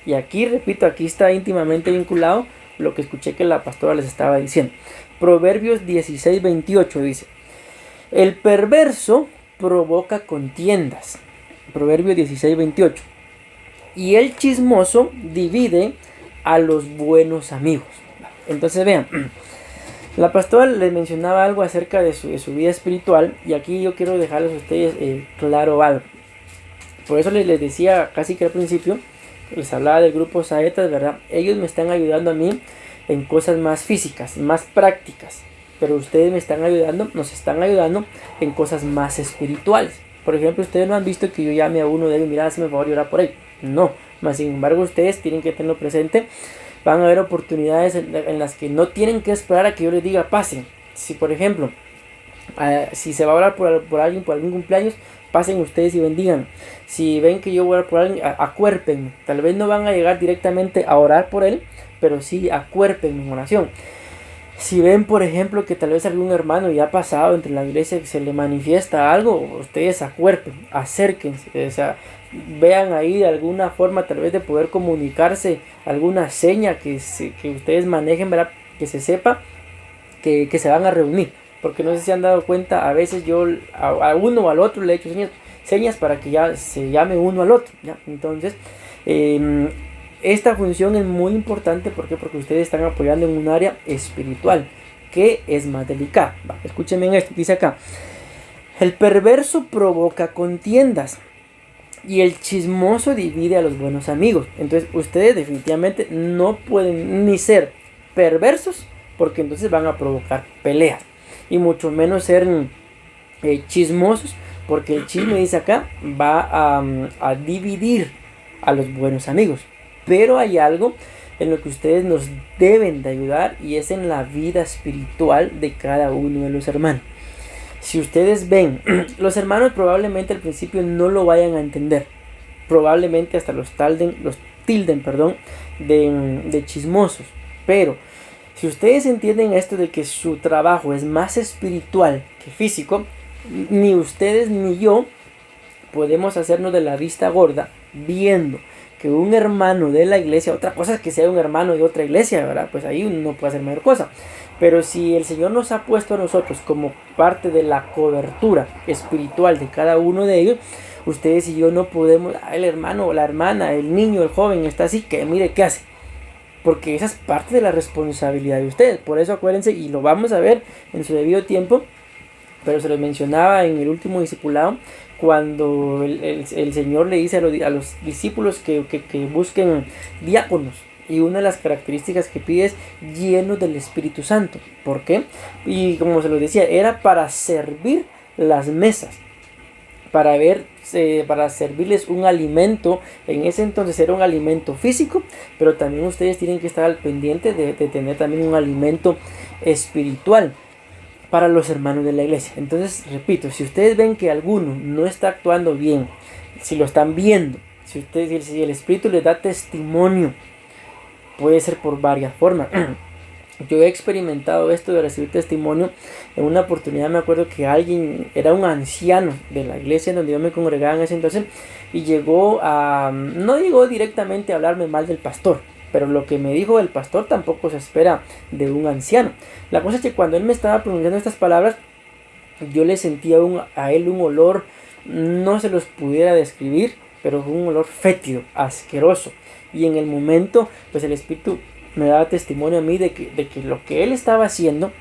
[SPEAKER 1] Y aquí repito, aquí está íntimamente vinculado lo que escuché que la pastora les estaba diciendo. Proverbios 16:28 dice: el perverso provoca contiendas. Proverbio 16:28. Y el chismoso divide a los buenos amigos. Entonces vean, la pastora les mencionaba algo acerca de su vida espiritual, y aquí yo quiero dejarles a ustedes claro algo. Por eso les decía casi que al principio, les hablaba del grupo Saetas, ¿verdad? Ellos me están ayudando a mí en cosas más físicas, más prácticas, pero ustedes nos están ayudando en cosas más espirituales. Por ejemplo, ustedes no han visto que yo llame a uno de ellos: mira, hazme el favor y orar por él. No, más sin embargo ustedes tienen que tenerlo presente. Van a haber oportunidades en las que no tienen que esperar a que yo les diga pasen. Si por ejemplo, si se va a orar por alguien, por algún cumpleaños, pasen ustedes y bendigan. Si ven que yo voy a orar por alguien, acuérpenme. Tal vez no van a llegar directamente a orar por él, pero sí acuérpenme en oración. Si ven, por ejemplo, que tal vez algún hermano ya ha pasado entre la iglesia, que se le manifiesta algo, ustedes acuerpen, acérquense, o sea, vean ahí de alguna forma tal vez de poder comunicarse, alguna seña que ustedes manejen, ¿verdad? Que se sepa que se van a reunir. Porque no sé si han dado cuenta, a veces yo a uno o al otro le he hecho señas para que ya se llame uno al otro, ¿ya? Entonces, esta función es muy importante. ¿Por qué? Porque ustedes están apoyando en un área espiritual que es más delicada. Escúchenme en esto, dice acá: el perverso provoca contiendas y el chismoso divide a los buenos amigos. Entonces ustedes definitivamente no pueden ni ser perversos, porque entonces van a provocar peleas, y mucho menos ser chismosos, porque el chisme, dice acá, va a dividir a los buenos amigos. Pero hay algo en lo que ustedes nos deben de ayudar, y es en la vida espiritual de cada uno de los hermanos. Si ustedes ven, los hermanos probablemente al principio no lo vayan a entender, probablemente hasta los tilden de chismosos, pero si ustedes entienden esto de que su trabajo es más espiritual que físico, ni ustedes ni yo podemos hacernos de la vista gorda viendo que un hermano de la iglesia, otra cosa es que sea un hermano de otra iglesia, ¿verdad? Pues ahí uno no puede hacer mayor cosa. Pero si el Señor nos ha puesto a nosotros como parte de la cobertura espiritual de cada uno de ellos, ustedes y yo no podemos: el hermano o la hermana, el niño, el joven está así, que mire qué hace. Porque esa es parte de la responsabilidad de ustedes. Por eso acuérdense, y lo vamos a ver en su debido tiempo, pero se los mencionaba en el último discipulado, cuando el Señor le dice a los discípulos que busquen diáconos, y una de las características que pide es llenos del Espíritu Santo. ¿Por qué? Y como se los decía, era para servir las mesas. para ver, para servirles un alimento. En ese entonces era un alimento físico, pero también ustedes tienen que estar al pendiente de tener también un alimento espiritual para los hermanos de la iglesia. Entonces, repito, si ustedes ven que alguno no está actuando bien, si lo están viendo, si el Espíritu les da testimonio, puede ser por varias formas. Yo he experimentado esto de recibir testimonio. En una oportunidad me acuerdo que alguien, era un anciano de la iglesia donde yo me congregaba en ese entonces, y no llegó directamente a hablarme mal del pastor, pero lo que me dijo el pastor tampoco se espera de un anciano. La cosa es que cuando él me estaba pronunciando estas palabras, yo le sentía a él un olor, no se los pudiera describir, pero fue un olor fétido, asqueroso. Y en el momento, pues el Espíritu me daba testimonio a mí de que lo que él estaba haciendo,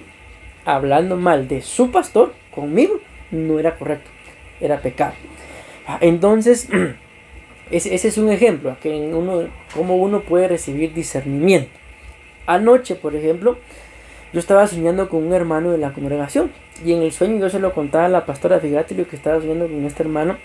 [SPEAKER 1] hablando mal de su pastor conmigo, no era correcto, era pecado. Entonces, ese es un ejemplo que cómo uno puede recibir discernimiento. Anoche, por ejemplo, yo estaba soñando con un hermano de la congregación, y en el sueño yo se lo contaba a la pastora, fíjate lo que estaba soñando con este hermano,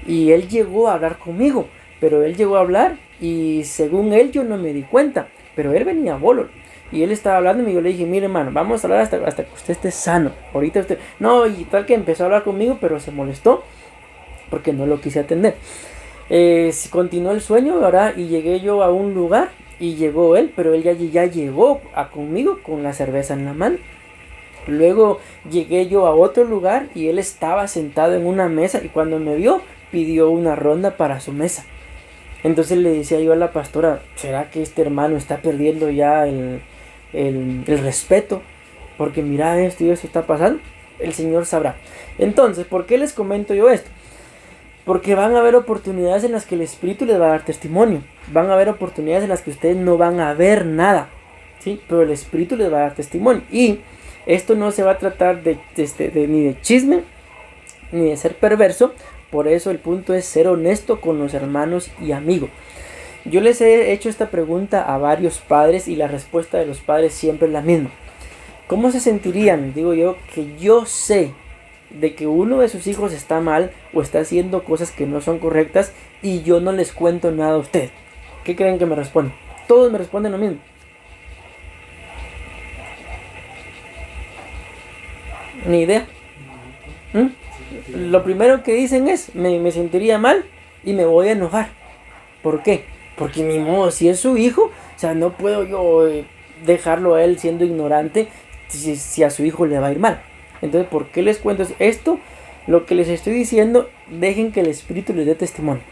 [SPEAKER 1] y él llegó a hablar conmigo, pero él llegó a hablar y según él yo no me di cuenta, pero él venía a bolo, y él estaba hablando y yo le dije, mire hermano, vamos a hablar hasta que usted esté sano, ahorita usted, no, y tal, que empezó a hablar conmigo, pero se molestó porque no lo quise atender. Continuó el sueño, ¿verdad? Y llegué yo a un lugar y llegó él, pero él ya llegó conmigo con la cerveza en la mano. Luego llegué yo a otro lugar y él estaba sentado en una mesa, y cuando me vio pidió una ronda para su mesa. Entonces le decía yo a la pastora, ¿será que este hermano está perdiendo ya el respeto? Porque mira, esto y esto está pasando. El Señor sabrá. Entonces, ¿por qué les comento yo esto? Porque van a haber oportunidades en las que el Espíritu les va a dar testimonio. Van a haber oportunidades en las que ustedes no van a ver nada, ¿sí? Pero el Espíritu les va a dar testimonio. Y esto no se va a tratar ni de chisme, ni de ser perverso. Por eso el punto es ser honesto con los hermanos y amigos. Yo les he hecho esta pregunta a varios padres y la respuesta de los padres siempre es la misma. ¿Cómo se sentirían? Digo yo, que yo sé de que uno de sus hijos está mal o está haciendo cosas que no son correctas y yo no les cuento nada a usted. ¿Qué creen que me responden? Todos me responden lo mismo. Ni idea. Lo primero que dicen es, me sentiría mal y me voy a enojar. ¿Por qué? Porque ni modo, si es su hijo, o sea, no puedo yo dejarlo a él siendo ignorante si a su hijo le va a ir mal. Entonces, ¿por qué les cuento esto? Lo que les estoy diciendo, dejen que el Espíritu les dé testimonio.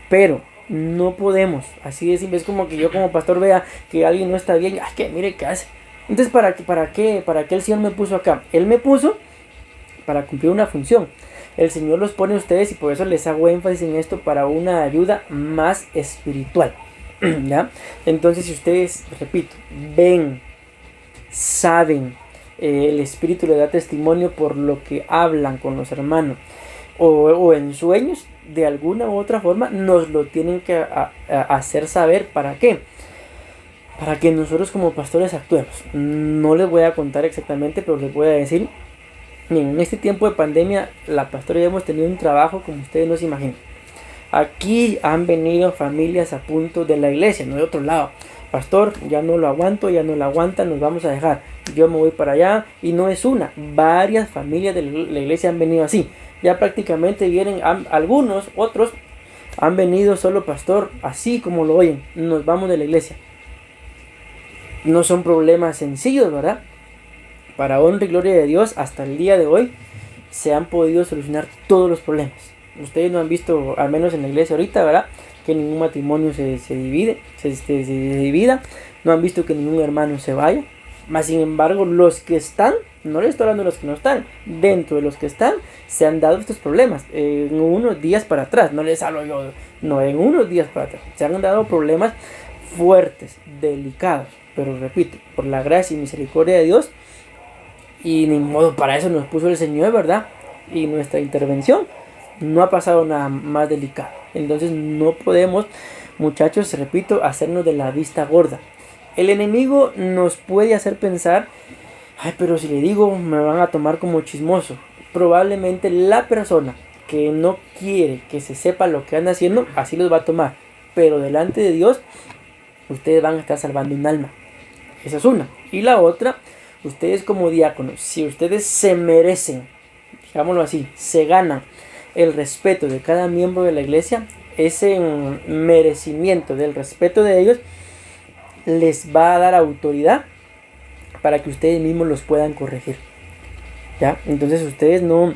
[SPEAKER 1] Pero no podemos, así de simple, es como que yo como pastor vea que alguien no está bien, ¡ay, que mire qué hace! Entonces, ¿para qué el Señor me puso acá? Él me puso para cumplir una función. El Señor los pone a ustedes y por eso les hago énfasis en esto, para una ayuda más espiritual. ¿Ya? Entonces, si ustedes, repito, ven, saben, el Espíritu les da testimonio por lo que hablan con los hermanos o en sueños, de alguna u otra forma nos lo tienen que hacer saber. ¿Para qué? Para que nosotros como pastores actuemos. No les voy a contar exactamente, pero les voy a decir, en este tiempo de pandemia la pastora y yo hemos tenido un trabajo como ustedes no se imaginan. Aquí han venido familias a punto de la iglesia, no de otro lado. Pastor, ya no lo aguanto, ya no lo aguantan, nos vamos a dejar. Yo me voy para allá, y no es una, varias familias de la iglesia han venido así. Ya prácticamente vienen, algunos, otros han venido solo, pastor, así como lo oyen, nos vamos de la iglesia. No son problemas sencillos, ¿verdad? Para honra y gloria de Dios, hasta el día de hoy se han podido solucionar todos los problemas. Ustedes no han visto, al menos en la iglesia ahorita, ¿verdad?, que ningún matrimonio se divida. No han visto que ningún hermano se vaya. Más sin embargo, los que están, no les estoy hablando de los que no están, dentro de los que están, se han dado estos problemas. En unos días para atrás, no les hablo yo, no, en unos días para atrás, se han dado problemas fuertes, delicados. Pero repito, por la gracia y misericordia de Dios, y ni modo, para eso nos puso el Señor, ¿verdad? Y nuestra intervención, no ha pasado nada más delicado. Entonces no podemos, muchachos, repito, hacernos de la vista gorda. El enemigo nos puede hacer pensar, ay, pero si le digo me van a tomar como chismoso. Probablemente la persona que no quiere que se sepa lo que anda haciendo, así los va a tomar. Pero delante de Dios, ustedes van a estar salvando un alma. Esa es una. Y la otra, ustedes como diáconos, si ustedes se merecen, digámoslo así, se ganan el respeto de cada miembro de la iglesia, ese merecimiento del respeto de ellos les va a dar autoridad para que ustedes mismos los puedan corregir. ¿Ya? Entonces ustedes no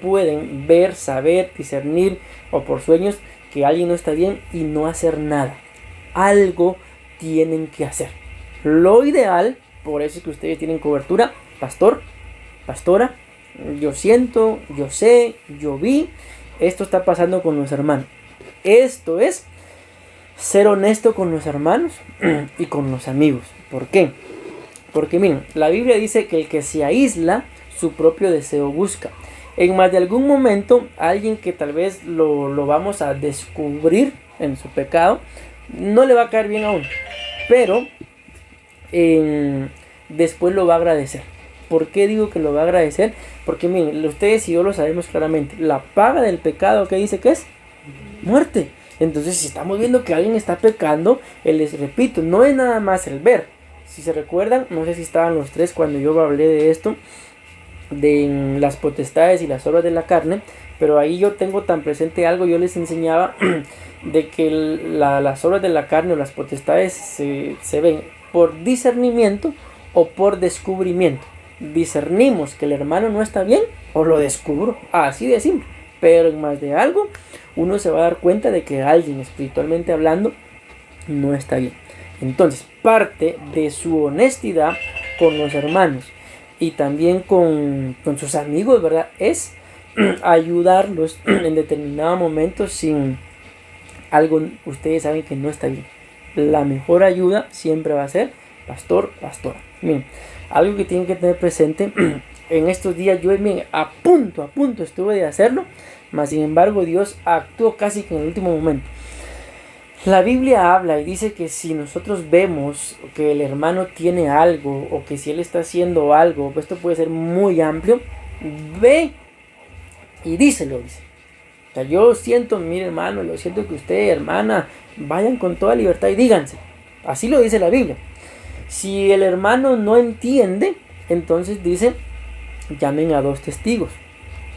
[SPEAKER 1] pueden ver, saber, discernir o por sueños que alguien no está bien y no hacer nada. Algo tienen que hacer. Lo ideal, por eso es que ustedes tienen cobertura, pastor, pastora, yo siento, yo sé, yo vi, esto está pasando con los hermanos. Esto es ser honesto con los hermanos y con los amigos. ¿Por qué? Porque miren, la Biblia dice que el que se aísla, su propio deseo busca. En más de algún momento, alguien que tal vez lo vamos a descubrir en su pecado, no le va a caer bien aún, pero después lo va a agradecer. ¿Por qué digo que lo va a agradecer? Porque miren, ustedes y yo lo sabemos claramente, la paga del pecado, ¿qué dice que es? Muerte. Entonces, si estamos viendo que alguien está pecando, les repito, no es nada más el ver. Si se recuerdan, no sé si estaban los tres cuando yo hablé de esto, de las potestades y las obras de la carne, pero ahí yo tengo tan presente algo, yo les enseñaba de que las obras de la carne o las potestades se ven por discernimiento o por descubrimiento. Discernimos que el hermano no está bien o lo descubro, así de simple. Pero en más de algo, uno se va a dar cuenta de que alguien, espiritualmente hablando, no está bien. Entonces, parte de su honestidad con los hermanos y también con sus amigos, ¿verdad? Es ayudarlos en determinado momento sin algo, ustedes saben que no está bien. La mejor ayuda siempre va a ser pastor, pastora. Miren, algo que tienen que tener presente, en estos días yo a punto estuve de hacerlo, mas sin embargo Dios actuó casi que en el último momento. La Biblia habla y dice que si nosotros vemos que el hermano tiene algo o que si él está haciendo algo, esto puede ser muy amplio, ve y díselo, dice. O sea, yo siento, mire hermano, lo siento que usted, hermana, vayan con toda libertad y díganse. Así lo dice la Biblia. Si el hermano no entiende, entonces dice, llamen a 2 testigos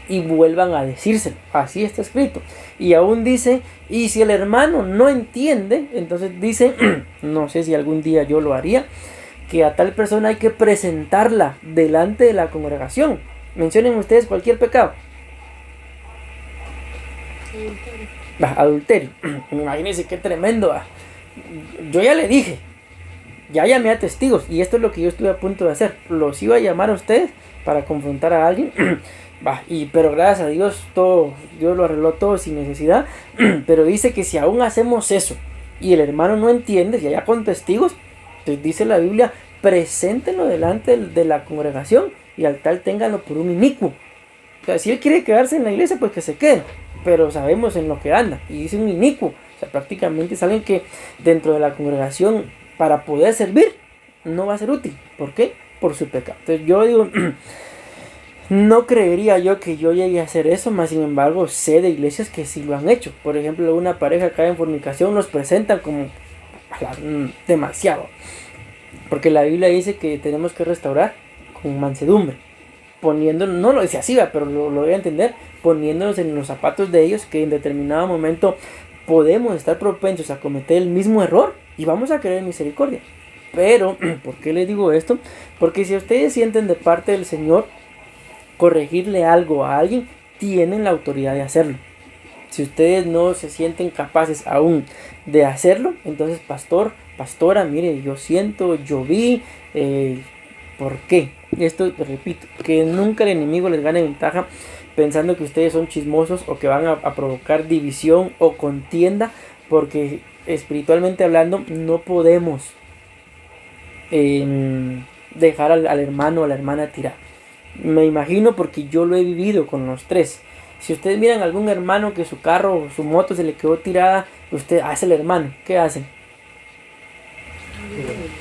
[SPEAKER 1] y vuelvan a decírselo. Así está escrito. Y aún dice, y si el hermano no entiende, entonces dice, no sé si algún día yo lo haría, que a tal persona hay que presentarla delante de la congregación. Mencionen ustedes cualquier pecado. Adulterio. Imagínense qué tremendo. Yo ya le dije, ya llamé a testigos y esto es lo que yo estuve a punto de hacer. Los iba a llamar a ustedes para confrontar a alguien. Pero gracias a Dios, Dios lo arregló todo sin necesidad. Pero dice que si aún hacemos eso y el hermano no entiende, y allá con testigos, pues dice la Biblia, preséntenlo delante de la congregación y al tal ténganlo por un inicuo. O sea, si él quiere quedarse en la iglesia, pues que se quede, pero sabemos en lo que anda. Y dice un inicuo, o sea, prácticamente es alguien que dentro de la congregación, para poder servir, no va a ser útil. ¿Por qué? Por su pecado. Entonces yo digo, no creería yo que yo llegue a hacer eso, más sin embargo sé de iglesias que sí lo han hecho. Por ejemplo, una pareja cae en fornicación, los presentan como demasiado, porque la Biblia dice que tenemos que restaurar con mansedumbre, poniéndonos, no lo dice así, pero lo voy a entender, poniéndonos en los zapatos de ellos, que en determinado momento podemos estar propensos a cometer el mismo error y vamos a querer misericordia. Pero, ¿por qué les digo esto? Porque si ustedes sienten de parte del Señor corregirle algo a alguien, tienen la autoridad de hacerlo. Si ustedes no se sienten capaces aún de hacerlo, entonces pastor, pastora, mire, yo siento, yo vi, ¿por qué? Esto, repito, que nunca el enemigo les gane ventaja pensando que ustedes son chismosos o que van a provocar división o contienda, porque espiritualmente hablando no podemos dejar al hermano o a la hermana tirar. Me imagino porque yo lo he vivido con los tres. Si ustedes miran a algún hermano que su carro o su moto se le quedó tirada, usted es el hermano, ¿qué hacen?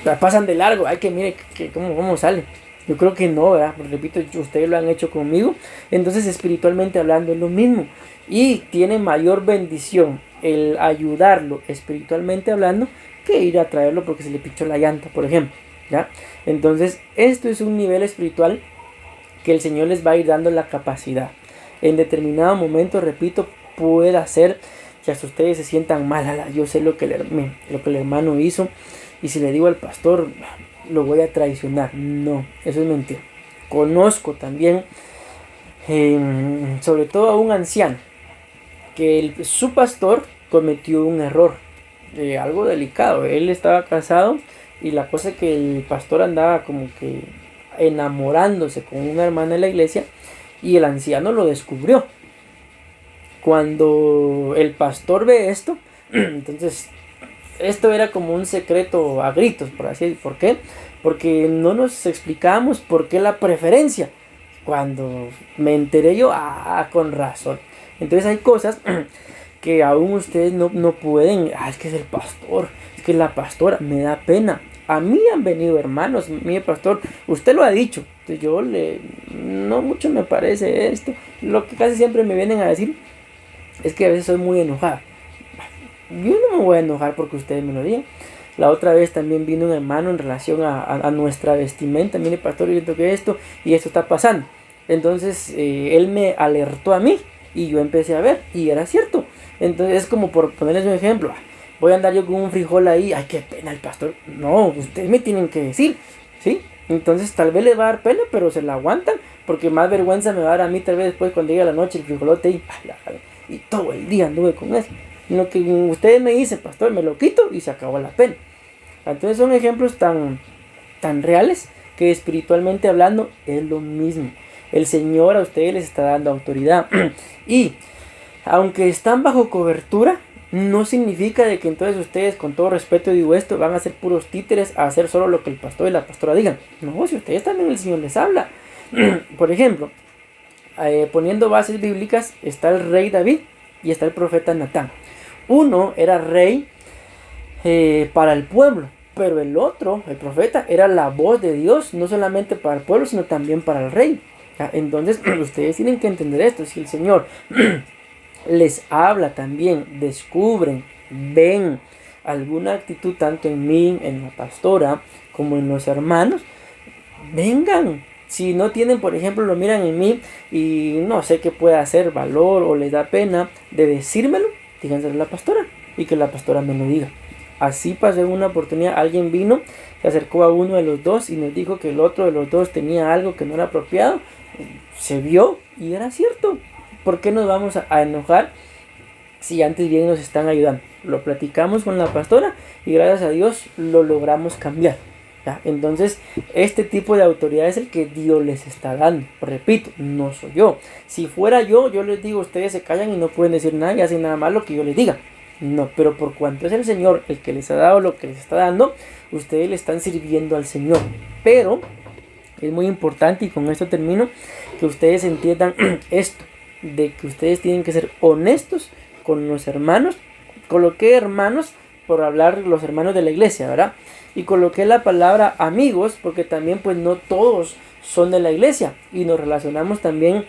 [SPEAKER 1] La pasan de largo, hay que mire cómo sale. Yo creo que no, ¿verdad? Porque, repito, ustedes lo han hecho conmigo. Entonces, espiritualmente hablando, es lo mismo. Y tiene mayor bendición el ayudarlo espiritualmente hablando que ir a traerlo porque se le pichó la llanta, por ejemplo, ¿ya? Entonces, esto es un nivel espiritual que el Señor les va a ir dando la capacidad. En determinado momento, repito, puede hacer que hasta ustedes se sientan mal. Yo sé lo que el hermano hizo, y si le digo al pastor, lo voy a traicionar. No, eso es mentira. Conozco también, sobre todo a un anciano, que su pastor cometió un error, algo delicado. Él estaba casado y la cosa es que el pastor andaba como que enamorándose con una hermana de la iglesia, y el anciano lo descubrió. Cuando el pastor ve esto, entonces esto era como un secreto a gritos, por así decirlo. ¿Por qué? Porque no nos explicábamos por qué la preferencia. Cuando me enteré yo, con razón. Entonces hay cosas que aún ustedes no pueden. Es que es el pastor, es que la pastora, me da pena. A mí han venido hermanos, mi pastor, usted lo ha dicho. Entonces no mucho me parece esto. Lo que casi siempre me vienen a decir es que a veces soy muy enojada. Yo no me voy a enojar porque ustedes me lo digan. La otra vez también vino un hermano en relación a nuestra vestimenta. Mire, pastor, yo toqué esto y esto está pasando. Entonces él me alertó a mí y yo empecé a ver y era cierto. Entonces es como, por ponerles un ejemplo, voy a andar yo con un frijol ahí, ay, qué pena el pastor. No, ustedes me tienen que decir, ¿sí? Entonces tal vez le va a dar pena, pero se la aguantan, porque más vergüenza me va a dar a mí tal vez después cuando llegue la noche el frijolote y todo el día anduve con eso. Lo que ustedes me dicen, pastor, me lo quito y se acabó la pena. Entonces son ejemplos tan reales que espiritualmente hablando es lo mismo. El Señor a ustedes les está dando autoridad. Y aunque están bajo cobertura, no significa de que entonces ustedes, con todo respeto digo esto, van a ser puros títeres a hacer solo lo que el pastor y la pastora digan. No, si ustedes también el Señor les habla. Por ejemplo, poniendo bases bíblicas, está el rey David y está el profeta Natán. Uno era rey para el pueblo, pero el otro, el profeta, era la voz de Dios, no solamente para el pueblo, sino también para el rey. Entonces, ustedes tienen que entender esto. Si el Señor les habla también, descubren, ven alguna actitud tanto en mí, en la pastora, como en los hermanos, vengan. Si no tienen, por ejemplo, lo miran en mí y no sé qué puede hacer valor o les da pena de decírmelo, díganselo a la pastora y que la pastora me lo diga. Así pasó en una oportunidad, alguien vino, se acercó a uno de los dos y nos dijo que el otro de los dos tenía algo que no era apropiado. Se vio y era cierto. ¿Por qué nos vamos a enojar si antes bien nos están ayudando? Lo platicamos con la pastora y gracias a Dios lo logramos cambiar. ¿Ya? Entonces, este tipo de autoridad es el que Dios les está dando. Repito, no soy yo. Si fuera yo les digo, ustedes se callan y no pueden decir nada y hacen nada más lo que yo les diga. No, pero por cuanto es el Señor el que les ha dado lo que les está dando, ustedes le están sirviendo al Señor. Pero es muy importante, y con esto termino, que ustedes entiendan esto, de que ustedes tienen que ser honestos con los hermanos. Coloqué hermanos por hablar los hermanos de la iglesia, ¿verdad? Y coloqué la palabra amigos porque también pues no todos son de la iglesia y nos relacionamos también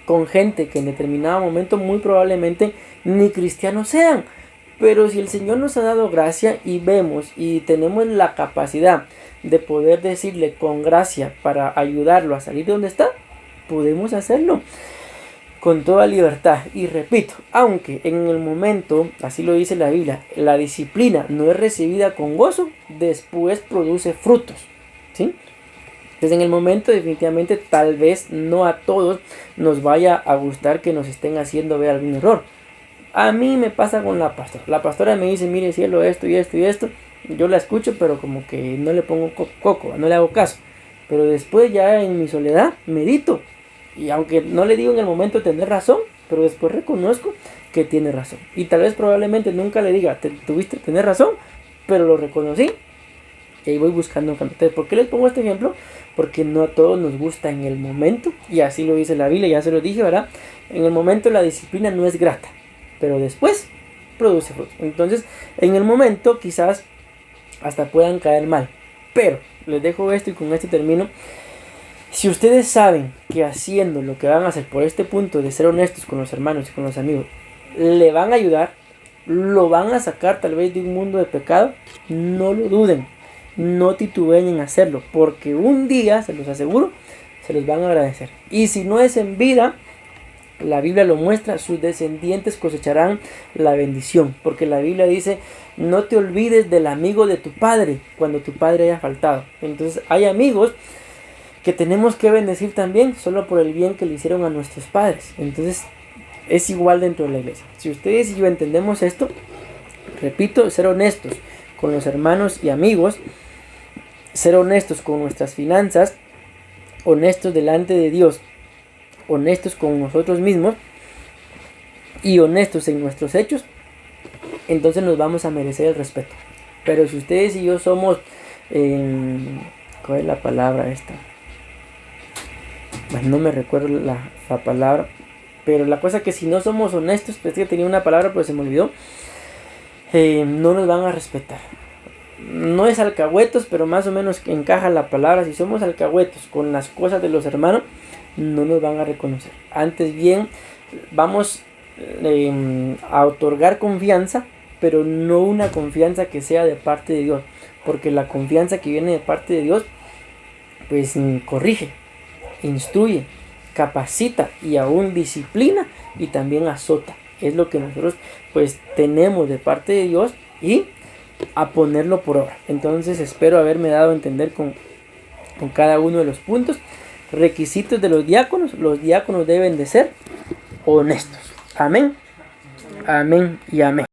[SPEAKER 1] con gente que en determinado momento muy probablemente ni cristianos sean. Pero si el Señor nos ha dado gracia y vemos y tenemos la capacidad de poder decirle con gracia para ayudarlo a salir de donde está, podemos hacerlo con toda libertad. Y repito, aunque en el momento, así lo dice la Biblia, la disciplina no es recibida con gozo, después produce frutos, ¿sí? Entonces en el momento definitivamente tal vez no a todos nos vaya a gustar que nos estén haciendo ver algún error. A mí me pasa con la pastora. La pastora me dice, mire cielo, esto y esto y esto. Yo la escucho, pero como que no le pongo coco, no le hago caso. Pero después ya en mi soledad medito. Y aunque no le digo en el momento tener razón, pero después reconozco que tiene razón. Y tal vez probablemente nunca le diga, tuviste tener razón, pero lo reconocí. Y ahí voy buscando un cambio. ¿Por qué les pongo este ejemplo? Porque no a todos nos gusta en el momento. Y así lo dice la Biblia, ya se lo dije, ¿verdad? En el momento la disciplina no es grata, pero después produce fruto. Entonces, en el momento quizás hasta puedan caer mal. Pero les dejo esto y con esto termino. Si ustedes saben que haciendo lo que van a hacer por este punto de ser honestos con los hermanos y con los amigos, le van a ayudar, lo van a sacar tal vez de un mundo de pecado, no lo duden, no titubeen en hacerlo, porque un día, se los aseguro, se los van a agradecer. Y si no es en vida, la Biblia lo muestra, sus descendientes cosecharán la bendición, porque la Biblia dice, no te olvides del amigo de tu padre cuando tu padre haya faltado. Entonces hay amigos que tenemos que bendecir también solo por el bien que le hicieron a nuestros padres. Entonces es igual dentro de la iglesia. Si ustedes y yo entendemos esto, repito, ser honestos con los hermanos y amigos, ser honestos con nuestras finanzas, honestos delante de Dios, honestos con nosotros mismos y honestos en nuestros hechos, entonces nos vamos a merecer el respeto. Pero si ustedes y yo somos, ¿cuál es la palabra esta? Bueno, no me recuerdo la palabra, pero la cosa es que si no somos honestos, pues que tenía una palabra pero se me olvidó, no nos van a respetar. No es alcahuetos, pero más o menos encaja la palabra. Si somos alcahuetos con las cosas de los hermanos, no nos van a reconocer. Antes bien, vamos a otorgar confianza, pero no una confianza que sea de parte de Dios, porque la confianza que viene de parte de Dios, pues corrige, instruye, capacita y aún disciplina y también azota. Es lo que nosotros pues tenemos de parte de Dios y a ponerlo por obra. Entonces espero haberme dado a entender con cada uno de los puntos. Requisitos de los diáconos deben de ser honestos. Amén, amén y amén.